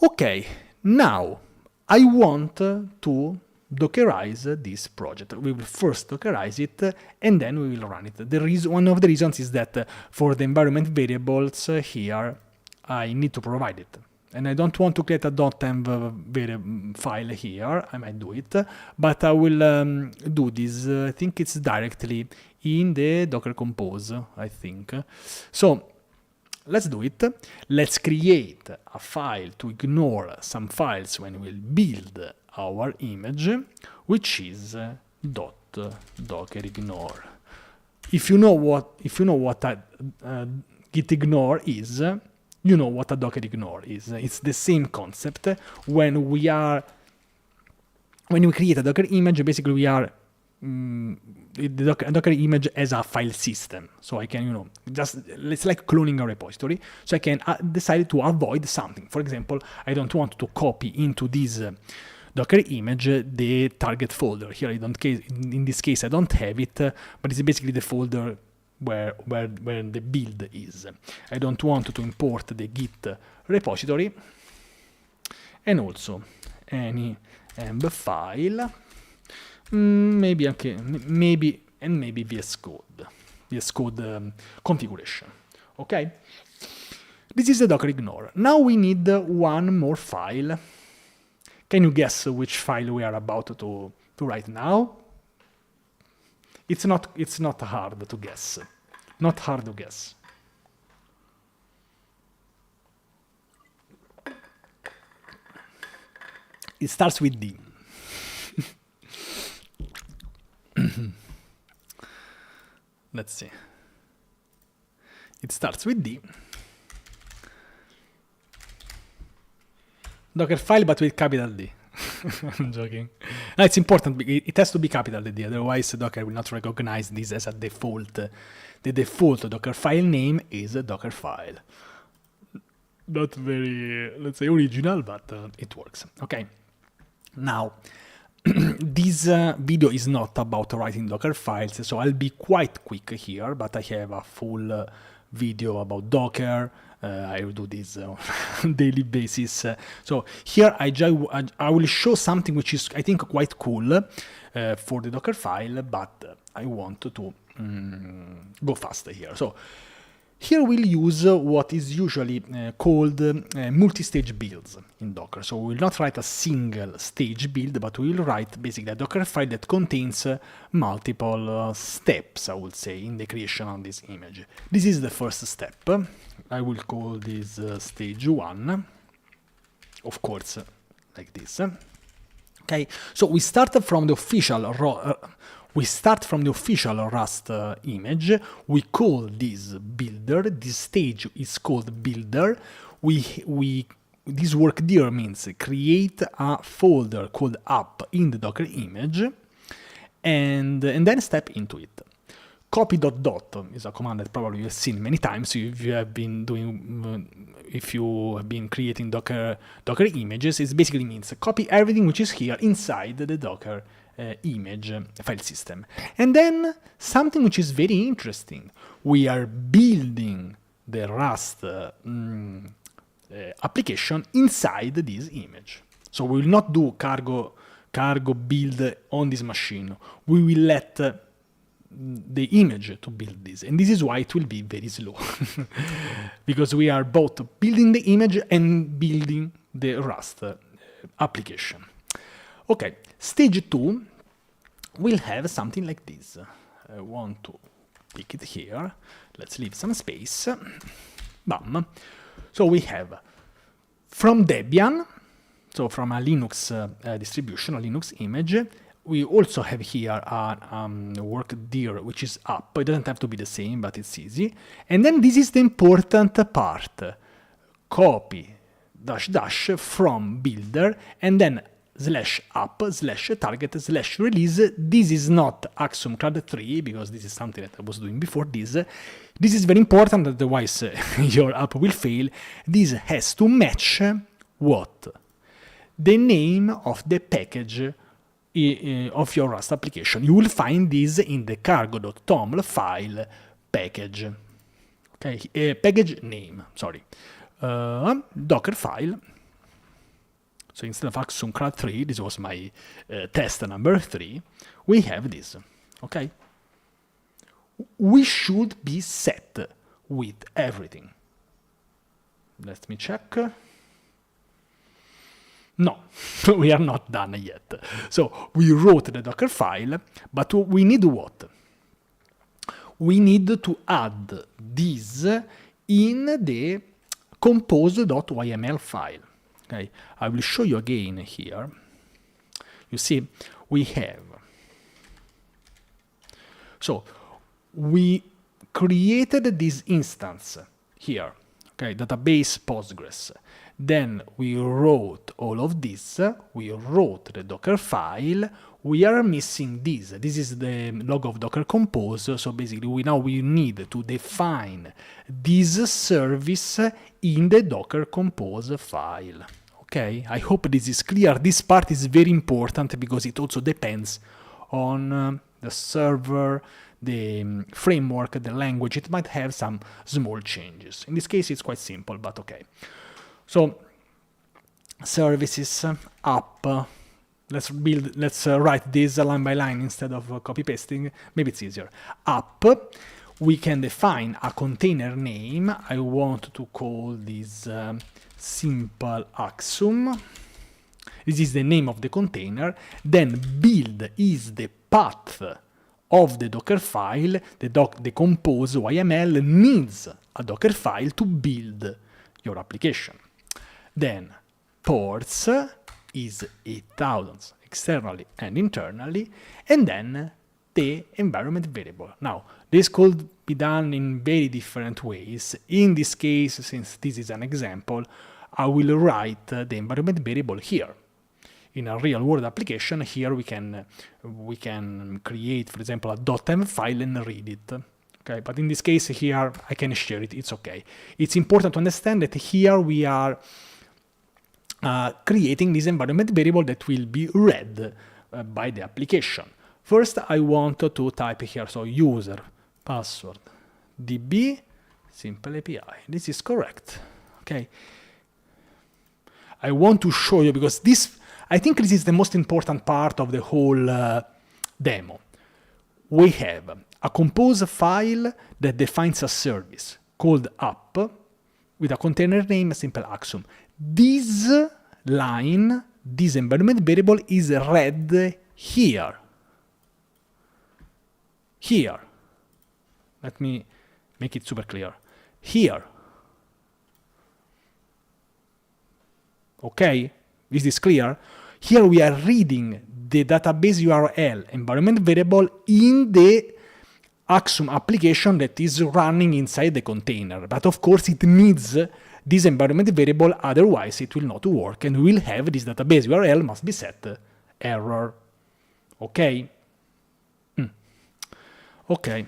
Speaker 1: Okay, now I want to Dockerize this project. We will first Dockerize it and then we will run it. One of the reasons is that for the environment variables here, I need to provide it. And I don't want to create a .env file here. I might do it, but I will do this. I think it's directly in the Docker Compose, I think. So let's do it. Let's create a file to ignore some files when we'll build our image, which is .dockerignore. If you know what a git ignore is, you know what a Docker ignore is. It's the same concept. When we create a Docker image, basically we are the Docker image as a file system. So I can, it's like cloning a repository. So I can decide to avoid something. For example, I don't want to copy into this Docker image the target folder. Here, in this case, I don't have it, but it's basically the folder where the build is. I don't want to import the Git repository, and also any env file, maybe VS Code configuration. Okay, this is the Docker ignore. Now we need one more file. Can you guess which file we are about to write now? It's not hard to guess. Not hard to guess. It starts with D. Let's see. It starts with D. Docker file, but with capital D. I'm joking. No, it's important. It has to be capital D, otherwise Docker will not recognize this as a default. The default Docker file name is a Docker file. Not very, let's say, original, but it works. Okay. Now, this video is not about writing Docker files, so I'll be quite quick here, but I have a full video about Docker. I will do this on a daily basis. So here I will show something which is, I think, quite cool for the Docker file, but I want to go faster here. So Here we'll use what is usually called multi-stage builds in Docker. So we will not write a single stage build, but we will write basically a Docker file that contains multiple steps, I would say, in the creation of this image. This is the first step. I will call this stage 1, of course, like this. Okay, so we start from the official Rust image. We call this builder. This stage is called builder. This work there means create a folder called app in the Docker image, and then step into it. Copy ... is a command that probably you've seen many times if you have been creating Docker images. It basically means copy everything which is here inside the Docker image file system. And then something which is very interesting, we are building the Rust application inside this image. So we will not do cargo build on this machine. We will let the image to build this, and this is why it will be very slow because we are both building the image and building the Rust application. Okay, stage 2 will have something like this. I want to pick it here. Let's leave some space. Bam. So we have from Debian, so from a Linux distribution, a Linux image. We also have here a work dir, which is up. It doesn't have to be the same, but it's easy. And then this is the important part. Copy -- from builder, and then /app /target /release. This is not Axum CRUD 3, because this is something that I was doing before this. This is very important, otherwise your app will fail. This has to match what? The name of the package of your Rust application. You will find this in the cargo.toml file package. Okay, package name, sorry. Docker file. So instead of Axum CRUD 3, this was my test number 3, we have this. Okay? We should be set with everything. Let me check. No, we are not done yet. So we wrote the Docker file, but we need what? We need to add this in the compose.yml file. Okay, I will show you again here. You see, we have. So we created this instance here. Okay, database Postgres. Then we wrote all of this, we wrote the Docker file, we are missing this. This is the log of Docker Compose, so basically we need to define this service in the Docker Compose file. Okay, I hope this is clear. This part is very important because it also depends on the server, the framework, the language. It might have some small changes. In this case, it's quite simple, but okay. So, services, app, let's write this line by line instead of copy pasting, maybe it's easier. App, we can define a container name. I want to call this simple Axum. This is the name of the container. Then build is the path of the Docker file. The compose YML needs a Docker file to build your application. Then ports is 8,000 externally and internally, and then the environment variable. Now, this could be done in very different ways. In this case, since this is an example, I will write the environment variable here. In a real-world application, here we can create, for example, a .env file and read it. Okay, but in this case here, I can share it. It's okay. It's important to understand that here we are creating this environment variable that will be read by the application. First, I want to type here, so user, password, db, simple API. This is correct. Okay. I want to show you, because I think this is the most important part of the whole demo. We have a compose file that defines a service called app with a container name, simple Axum. This line, this environment variable is read here. Here. Let me make it super clear. Here. Okay? Is this clear? Here we are reading the database URL environment variable in the Axum application that is running inside the container. But of course it needs this environment variable, otherwise it will not work and we will have this database URL must be set error. Okay? Okay.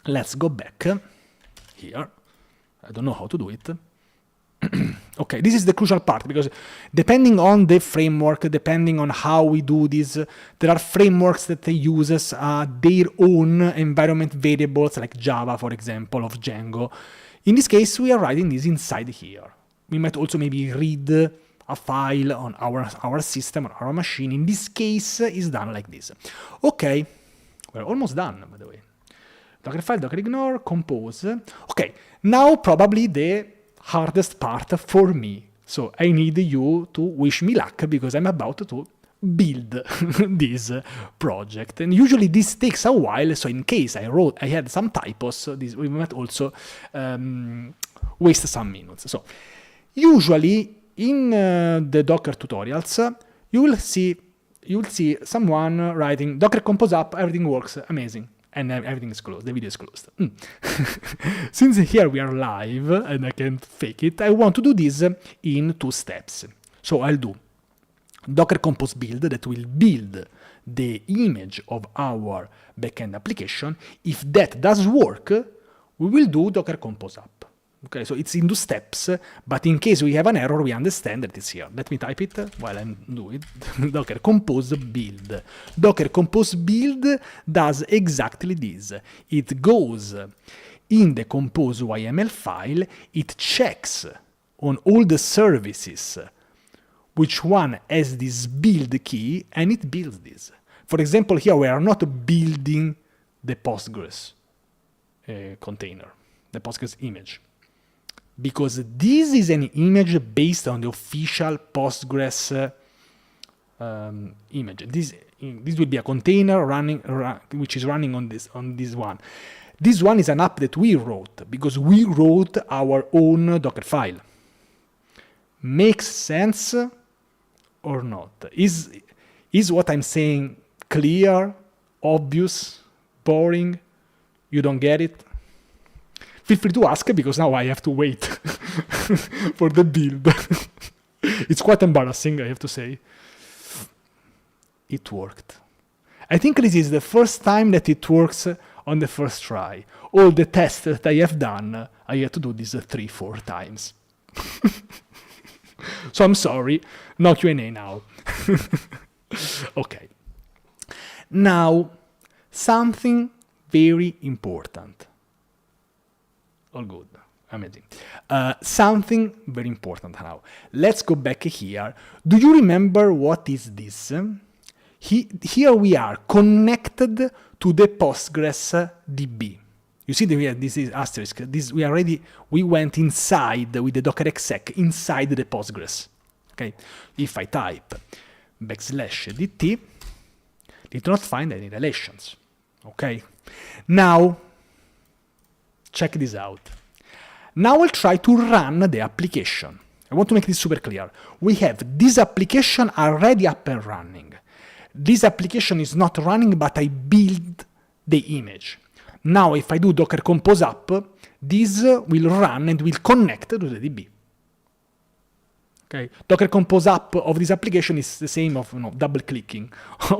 Speaker 1: Let's go back here. I don't know how to do it. Okay, this is the crucial part, because depending on the framework, depending on how we do this, there are frameworks that they use their own environment variables, like Java, for example, of Django. In this case, we are writing this inside here. We might also maybe read a file on our system, on our machine. In this case, it's done like this. Okay, we're almost done, by the way. Dockerfile, docker ignore, compose. Okay, now probably the hardest part for me. So I need you to wish me luck, because I'm about to build this project. And usually this takes a while, so in case I had some typos, we might also waste some minutes. So usually in the Docker tutorials, you'll see someone writing Docker compose app, everything works, amazing. And everything is closed, the video is closed. Since here we are live and I can't fake it, I want to do this in 2 steps. So I'll do Docker compose build that will build the image of our backend application. If that does work, we will do Docker compose app. Okay, so it's in 2 steps, but in case we have an error, we understand that it's here. Let me type it while I'm doing it. Docker compose build. Docker compose build does exactly this. It goes in the compose YML file, it checks on all the services which one has this build key, and it builds this. For example, here we are not building the Postgres container, the Postgres image, because this is an image based on the official Postgres image. This will be a container which is running on this one. This one is an app that we wrote, because we wrote our own Docker file. Makes sense or not? Is what I'm saying clear, obvious, boring? You don't get it? Feel free to ask, because now I have to wait for the build. It's quite embarrassing, I have to say. It worked. I think this is the first time that it works on the first try. All the tests that I have done, I had to do this 3-4 times. So I'm sorry, no Q&A now. Okay. Now, something very important. All good, amazing. Something very important now. Let's go back here. Do you remember what is this? Here we are connected to the Postgres DB. You see that this is asterisk. We went inside with the docker exec inside the Postgres. Okay. If I type /dt, did not find any relations. Okay. Now, check this out. Now I'll try to run the application. I want to make this super clear. We have this application already up and running. This application is not running, but I build the image. Now if I do docker compose app, this will run and will connect to the DB. Okay. Docker compose app of this application is the same of double clicking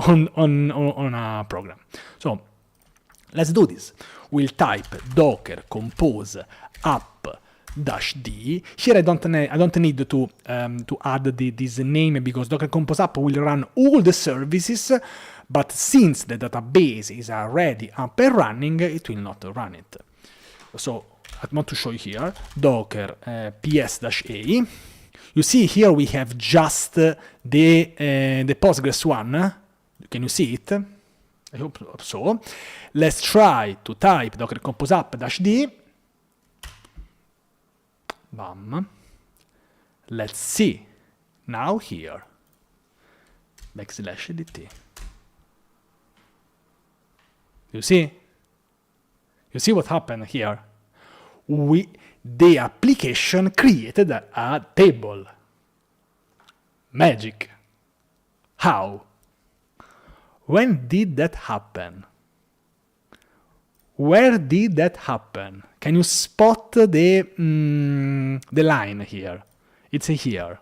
Speaker 1: on a program. So let's do this. We'll type docker compose app -d. Here I don't need to add this name, because docker compose app will run all the services, but since the database is already up and running, it will not run it. So I want to show you here docker ps-a. You see here we have just the Postgres one. Can you see it? I hope so. Let's try to type docker compose app -d. Bam. Let's see. Now here. \dt. You see? You see what happened here? The application created a table. Magic. How? When did that happen? Where did that happen? Can you spot the line here? It's here.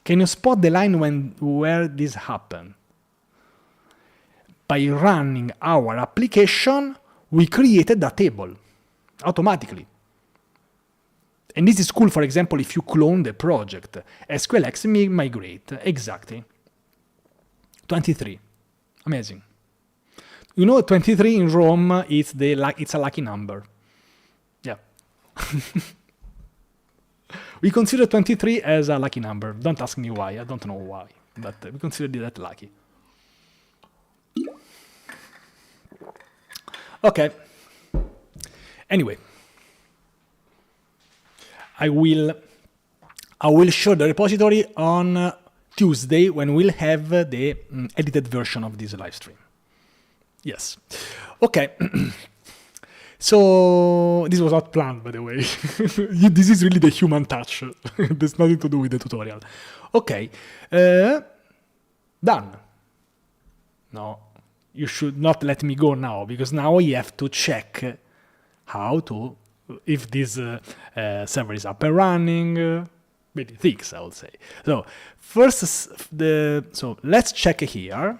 Speaker 1: Can you spot the line where this happened? By running our application, we created a table automatically. And this is cool, for example, if you clone the project. SQLX migrate, exactly. 23, amazing. You know, 23 in Rome is it's a lucky number. Yeah. We consider 23 as a lucky number. Don't ask me why, I don't know why, but we consider that lucky. Okay. Anyway, I will show the repository on Tuesday when we'll have the edited version of this live stream. Yes. Okay. So this was not planned, by the way. This is really the human touch. There's nothing to do with the tutorial. Okay. Done. No, you should not let me go now, because now you have to check if this server is up and running. Many things, I would say. So first, let's check here.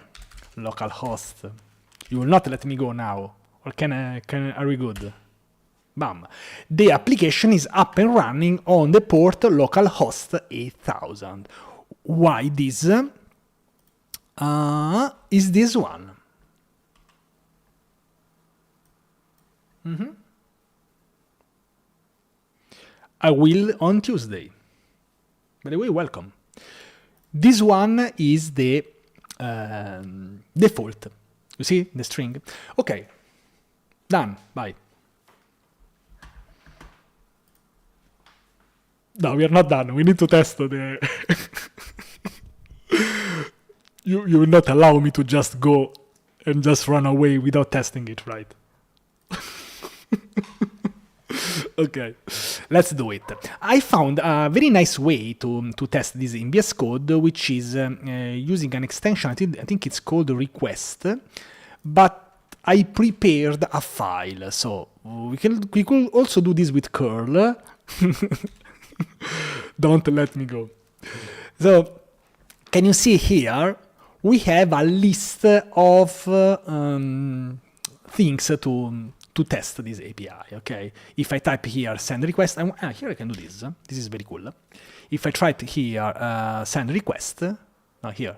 Speaker 1: Localhost. You will not let me go now, or are we good? Bam. The application is up and running on the port localhost 8000. Why this? Is this one? I will on Tuesday. By the way, welcome. This one is the default. You see the string? Okay. Done. Bye. No, we are not done. We need to test the... You will not allow me to just go and just run away without testing it, right? Okay, let's do it. I found a very nice way to test this in VS Code, which is using an extension, I think it's called request, but I prepared a file, so we could also do this with curl. Don't let me go. So, can you see here, we have a list of things to test this API, okay? If I type here send request, here I can do this. This is very cool. If I try here send request, here.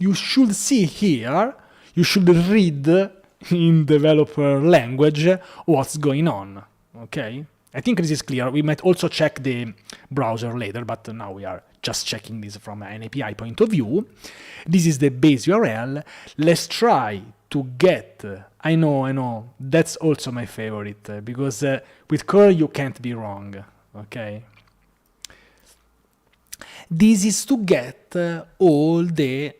Speaker 1: You should see here, you should read in developer language what's going on, okay? I think this is clear. We might also check the browser later, but now we are just checking this from an API point of view. This is the base URL. Let's try to get, I know, that's also my favorite, because with curl you can't be wrong, okay? This is to get all the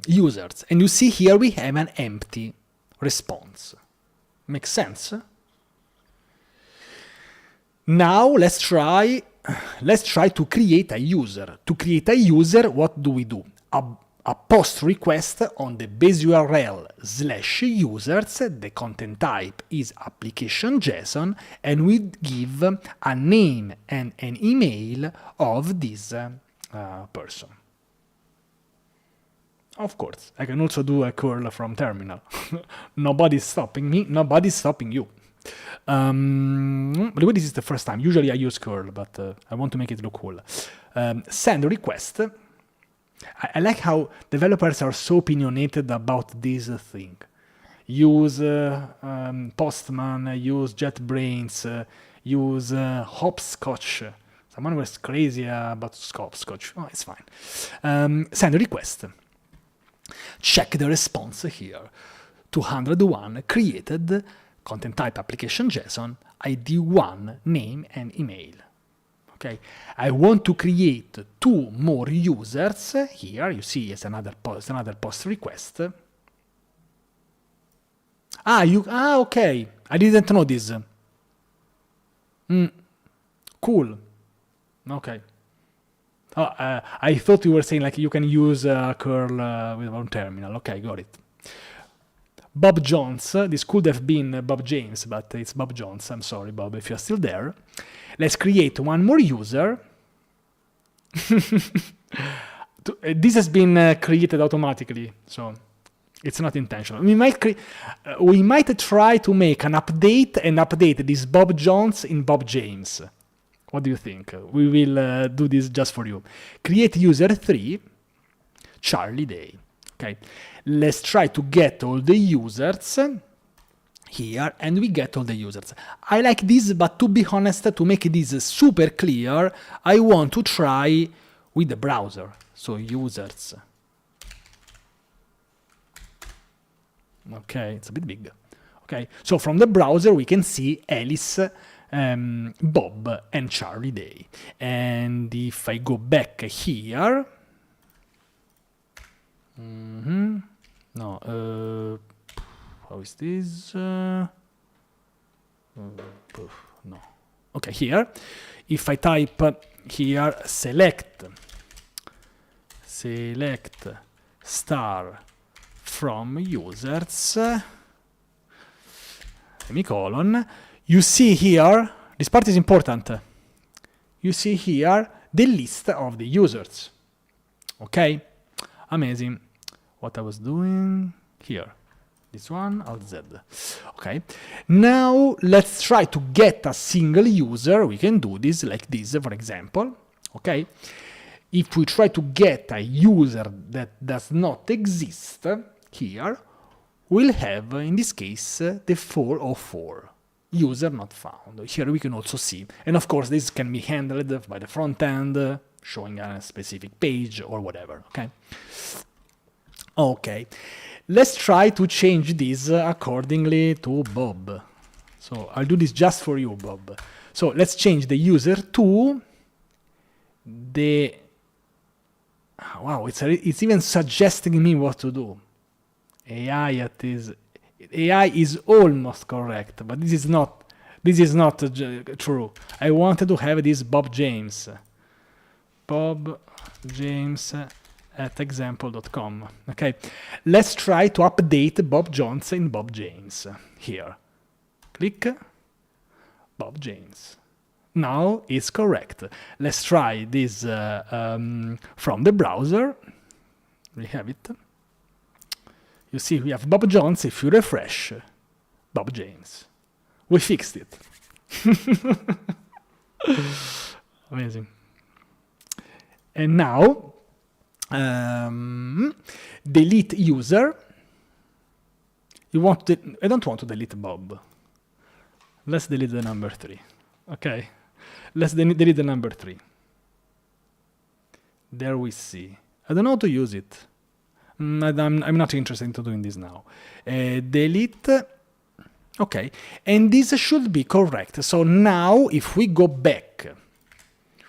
Speaker 1: users. And you see here we have an empty response. Makes sense? Now let's try to create a user. To create a user, what do we do? A post request on the base URL /users. The content type is application JSON, and we give a name and an email of this person. Of course, I can also do a curl from terminal. Nobody's stopping me, nobody's stopping you. By the way, this is the first time. Usually I use curl, but I want to make it look cool. Send request. I like how developers are so opinionated about this thing. Use Postman, use JetBrains, use Hopscotch. Someone was crazy about Hopscotch. Oh, it's fine. Send request. Check the response here. 201 created content type application JSON, ID 1, name and email. Okay, I want to create 2 more users. Here you see it's another post request. Okay, I didn't know this. Cool. Okay. I thought you were saying like you can use curl with one terminal. Okay, got it. Bob Jones, this could have been Bob James, but it's Bob Jones. I'm sorry, Bob, if you're still there. Let's create one more user. This has been created automatically, so it's not intentional. We might try to make an update and update this Bob Jones in Bob James. What do you think? We will do this just for you. Create user 3, Charlie Day. Okay, let's try to get all the users here, and we get all the users. I like this, but to be honest, to make this super clear, I want to try with the browser. So users. Okay, it's a bit big. Okay, so from the browser we can see Alice, Bob, and Charlie Day. And if I go back here, no, how is this? No. Okay, here, if I type here select star from users, semicolon, you see here, this part is important, you see here the list of the users. Okay, amazing. What I was doing here, this one, Alt Z. Okay, now let's try to get a single user. We can do this like this, for example. Okay, if we try to get a user that does not exist here, we'll have, in this case, the 404, user not found. Here we can also see, and of course this can be handled by the front end, showing a specific page or whatever, okay? Okay, let's try to change this accordingly to Bob. So I'll do this just for you, Bob. So let's change the user to the... Wow, it's even suggesting me what to do. AI is almost correct, but this is not true. I wanted to have this Bob James at example.com. Okay, let's try to update Bob Jones in Bob James here. Click Bob James. Now it's correct. Let's try this from the browser. We have it. You see, we have Bob Jones. If you refresh, Bob James. We fixed it. Amazing. And now, delete user. I don't want to delete Bob. Let's delete the number 3. Okay. Let's delete the number 3. There we see. I don't know how to use it. I'm not interested in doing this now. Delete. Okay. And this should be correct. So now, if we go back,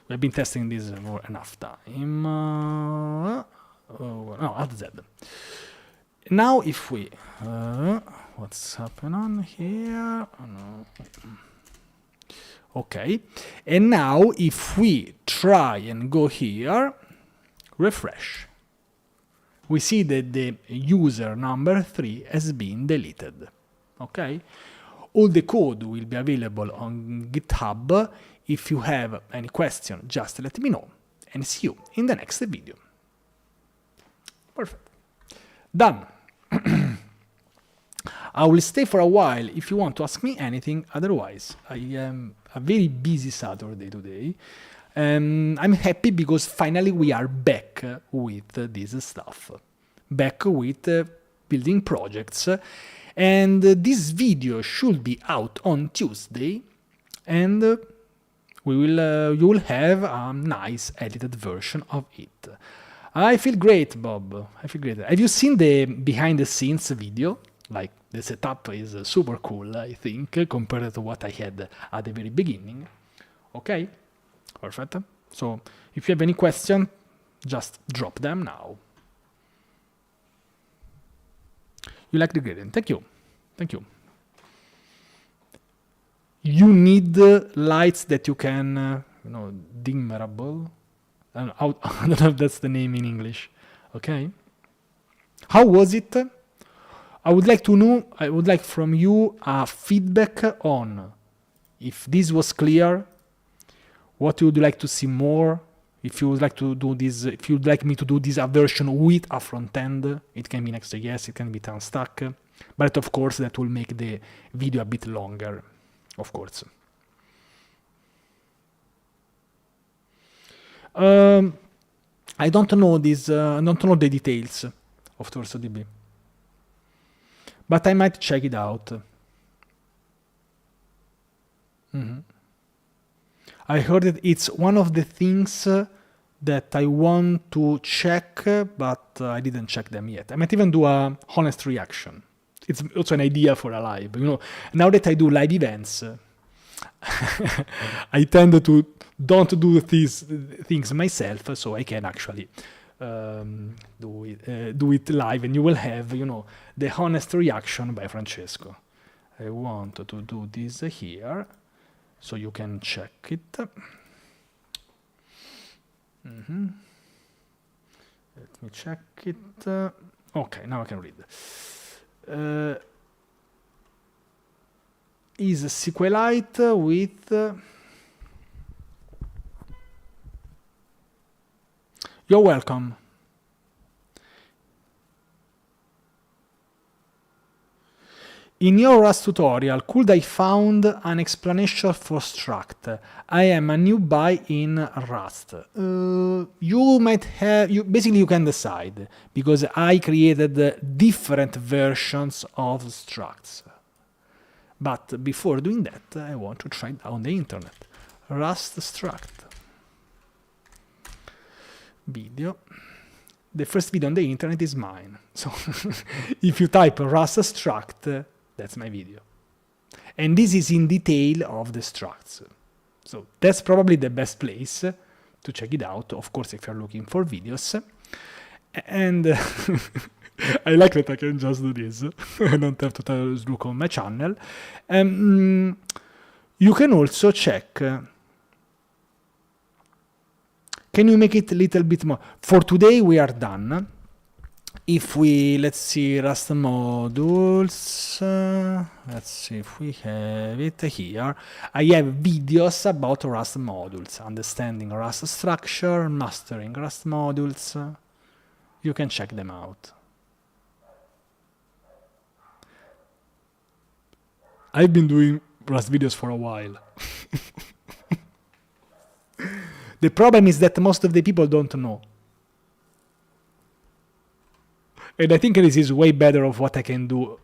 Speaker 1: we've been testing this for enough time. No, Alt Z. Now, if we... what's happening here? Oh, no. Okay. And now, if we try and go here, refresh, we see that the user number 3 has been deleted. Okay? All the code will be available on GitHub. If you have any question, just let me know, and see you in the next video. Perfect. Done. I will stay for a while if you want to ask me anything. Otherwise, I am a very busy Saturday today. I'm happy because finally we are back with this stuff. Back with building projects. And this video should be out on Tuesday. And you will have a nice edited version of it. I feel great, Bob. I feel great. Have you seen the behind the scenes video? Like the setup is super cool, I think, compared to what I had at the very beginning. Okay, perfect. So if you have any question, just drop them now. You like the gradient? Thank you. Thank you. You need lights that you can, dimmerable. I don't know if that's the name in English. Okay. How was it? I would like to know, I would like from you a feedback on if this was clear, what you would like to see more, if you would like to do this, if you'd like me to do this version with a front end, it can be Next.js, it can be TownStack, but of course that will make the video a bit longer, of course. I don't know this, I don't know the details of TorsoDB, but I might check it out. I heard that it's one of the things that I want to check, but I didn't check them yet. I might even do a honest reaction. It's also an idea for a live. Now that I do live events, I tend to don't do these things myself, so I can actually do it live, and you will have, the honest reaction by Francesco. I want to do this here, so you can check it. Let me check it. Okay, now I can read. Is SQLite with... You're welcome. In your Rust tutorial, could I found an explanation for struct? I am a newbie in Rust. You might have, basically you can decide, because I created different versions of structs. But before doing that, I want to try it on the internet. Rust struct. Video. The first video on the internet is mine. So if you type Rust struct, that's my video. And this is in detail of the structs. So that's probably the best place to check it out, of course, if you're looking for videos. And I like that I can just do this. I don't have to look on my channel. You can also check. Can you make it a little bit more? For today, we are done. If we, let's see, Rust modules, let's see if we have it here. I have videos about Rust modules, understanding Rust structure, mastering Rust modules. You can check them out. I've been doing Rust videos for a while. The problem is that most of the people don't know. And I think this is way better of what I can do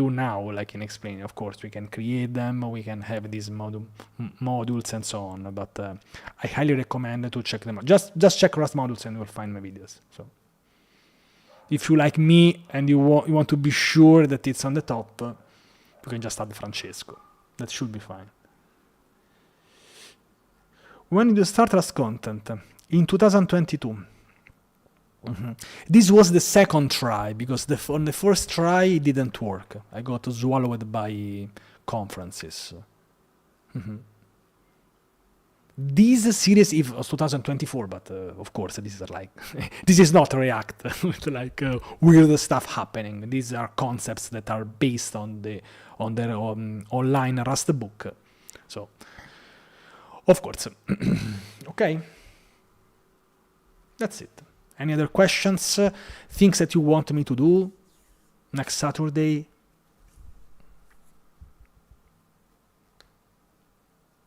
Speaker 1: now, like in explaining. Of course, we can create them, we can have these modules and so on. But I highly recommend to check them out. Just check Rust modules and you'll find my videos. So if you like me and you want to be sure that it's on the top, you can just add Francesco. That should be fine. When did you start Rust content? In 2022. This was the second try, because on the first try it didn't work. I got swallowed by conferences. This series is 2024, but of course this is like this is not React with like weird stuff happening. These are concepts that are based on their online Rust book. So of course, okay, that's it. Any other questions? Things that you want me to do next Saturday?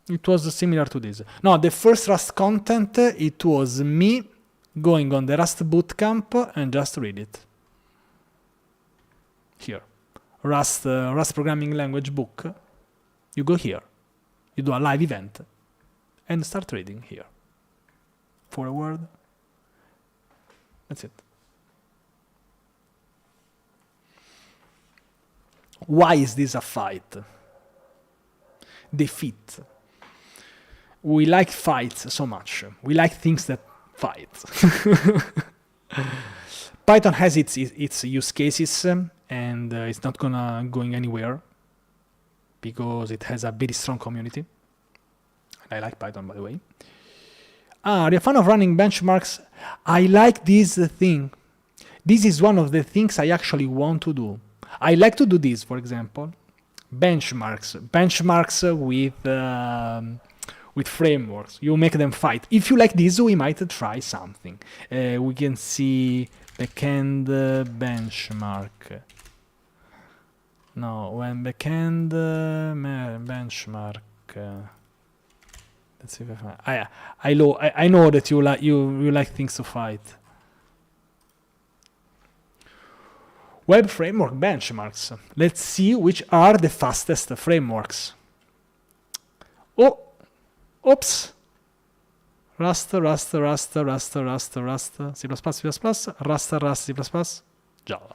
Speaker 1: It was similar to this. No, the first Rust content, it was me going on the Rust bootcamp and just read it. Here. Rust programming language book. You go here. You do a live event and start reading here. Forward. That's it. Why is this a fight? The fit. We like fights so much. We like things that fight. Python has its use cases, and it's not going anywhere because it has a very strong community. I like Python, by the way. Are you a fan of running benchmarks? I like this thing. This is one of the things I actually want to do. I like to do this, for example, benchmarks with frameworks. You make them fight. If you like this, we might try something. We can see backend benchmark. No, when backend benchmark. Let's see if I find. I know that you like things to fight. Web framework benchmarks. Let's see which are the fastest frameworks. Oh, oops. Rust, C++, C++, Java.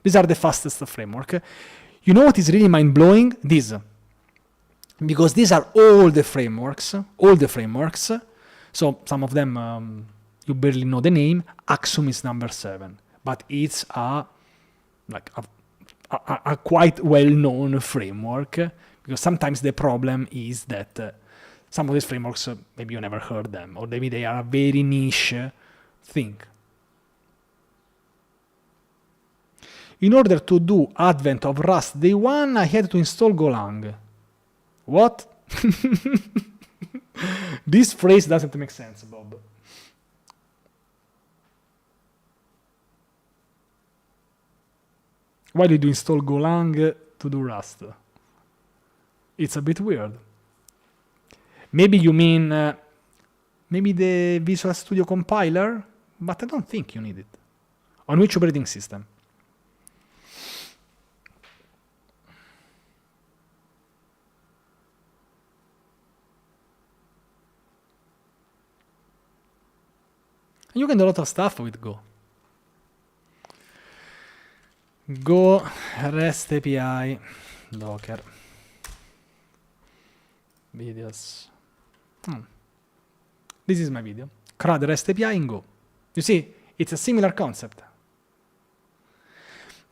Speaker 1: These are the fastest framework. You know what is really mind-blowing? This. Because these are all the frameworks. So some of them, you barely know the name. Axum is number 7. But it's a quite well-known framework, because sometimes the problem is that some of these frameworks, maybe you never heard them, or maybe they are a very niche thing. In order to do advent of Rust day 1, I had to install Golang. What? This phrase doesn't make sense, Bob. Why did you install Golang to do Rust? It's a bit weird. Maybe you mean maybe the Visual Studio compiler, but I don't think you need it. On which operating system? You can do a lot of stuff with Go. Go REST API Docker videos. This is my video. CRUD REST API in Go. You see, it's a similar concept.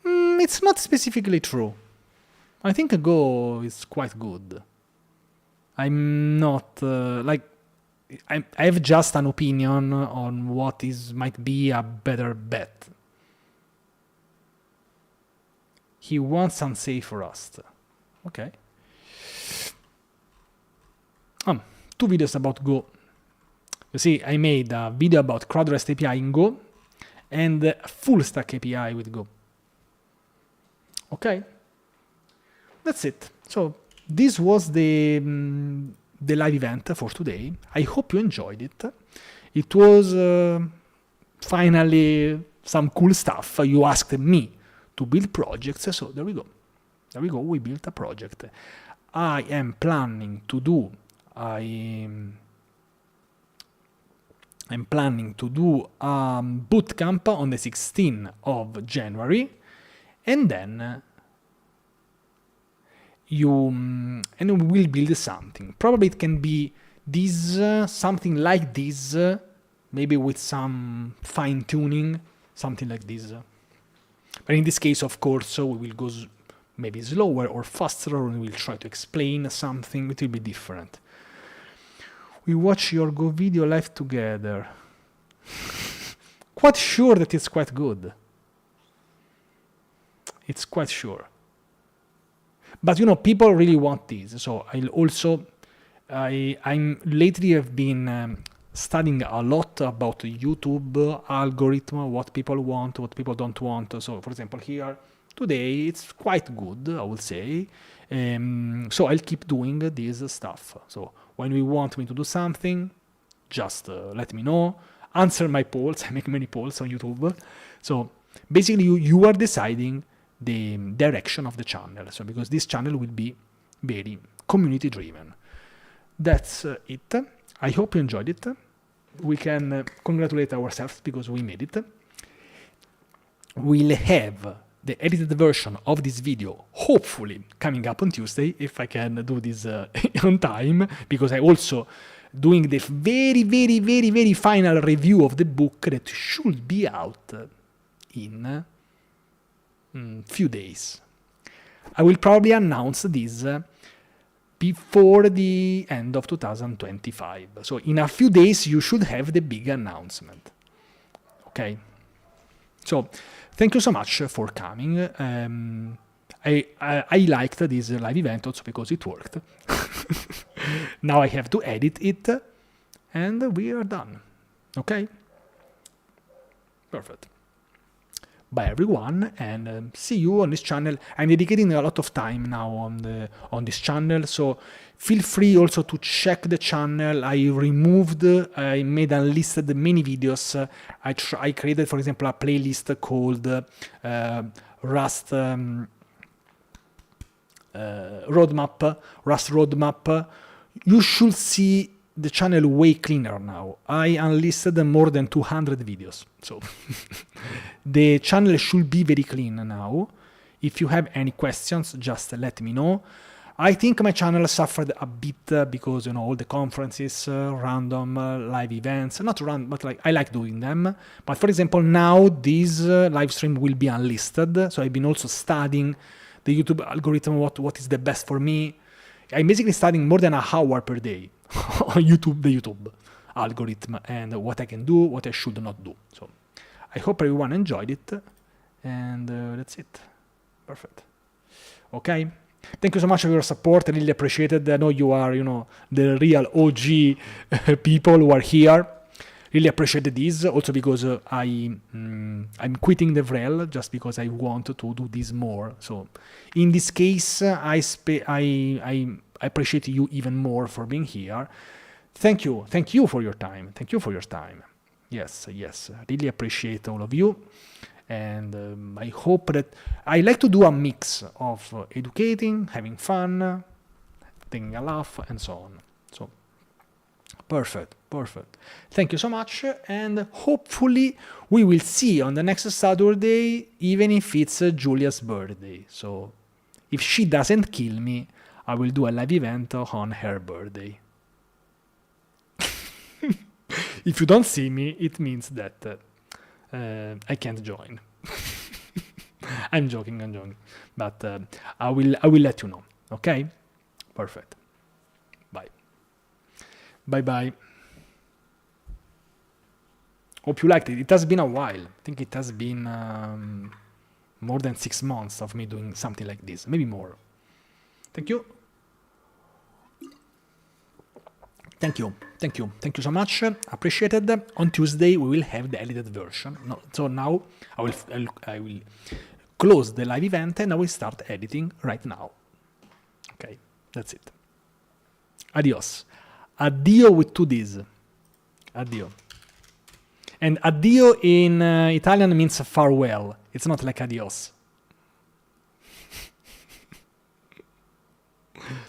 Speaker 1: It's not specifically true. I think Go is quite good. I'm not I have just an opinion on what might be a better bet. He wants unsafe Rust. Okay. 2 videos about Go. You see, I made a video about CRUD REST API in Go and a full stack API with Go. Okay. That's it. So this was the live event for today. I hope you enjoyed it. It was finally some cool stuff. You asked me to build projects, so there we go. We built a project. I am planning to do a bootcamp on the 16th of January, and then we will build something. Probably it can be this, something like this, maybe with some fine tuning, something like this. But in this case, of course, we will go maybe slower or faster, or we will try to explain something. It will be different. We watch your Go video live together. Quite sure that it's quite good. It's quite sure. But people really want this. So I'm lately have been studying a lot about YouTube algorithm, what people want, what people don't want. So for example, here today it's quite good, I would say. So I'll keep doing this stuff. So when you want me to do something, just let me know. Answer my polls. I make many polls on YouTube. So basically you are deciding the direction of the channel. So because this channel will be very community driven. That's it. I hope you enjoyed it. We can congratulate ourselves because we made it. We'll have the edited version of this video, hopefully coming up on Tuesday, if I can do this on time, because I also doing the very final review of the book that should be out in few days. I will probably announce this before the end of 2025. So in a few days, you should have the big announcement. Okay? So thank you so much for coming. I liked this live event also because it worked. Now I have to edit it, and we are done. Okay? Perfect. Bye everyone, and see you on this channel. I'm dedicating a lot of time now on this channel, so feel free also to check the channel. I made unlisted many videos. I created, for example, a playlist called Rust Roadmap. You should see the channel way cleaner now. I unlisted more than 200 videos, so the channel should be very clean now. If you have any questions, just let me know. I think my channel suffered a bit because, all the conferences, random live events, not random, but I like doing them. But for example, now this live stream will be unlisted, so I've been also studying the YouTube algorithm, what is the best for me. I'm basically studying more than an hour per day on YouTube, the YouTube algorithm, and what I can do, what I should not do. So I hope everyone enjoyed it, and that's it. Perfect. Okay. Thank you so much for your support. I really appreciate it. I know you are, the real OG people who are here. Really appreciate this, also because I'm quitting the VREL just because I want to do this more. So in this case, I appreciate you even more for being here. Thank you for your time. Yes, really appreciate all of you. And I hope that I like to do a mix of educating, having fun, taking a laugh, and so on. So perfect. Thank you so much, and hopefully we will see on the next Saturday, even if it's Julia's birthday. So if she doesn't kill me, I will do a live event on her birthday. If you don't see me, it means that I can't join. I'm joking. But I will let you know. Okay? Perfect. Bye. Hope you liked it. It has been a while. I think it has been more than 6 months of me doing something like this. Maybe more. Thank you. Thank you so much. Appreciated. On Tuesday we will have the edited version. So now I will close the live event and I will start editing right now. Okay, that's it. Adios. Addio with 2 Ds. Addio. And addio in Italian means farewell. It's not like adios.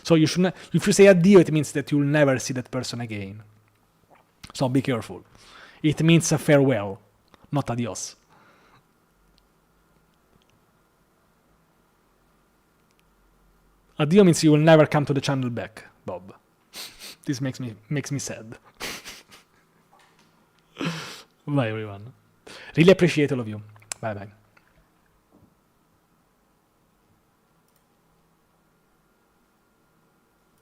Speaker 1: So you should not, if you say addio, it means that you'll never see that person again. So be careful. It means a farewell, not adios. Addio means you will never come to the channel back, Bob. This makes me sad. Bye everyone. Really appreciate all of you. Bye.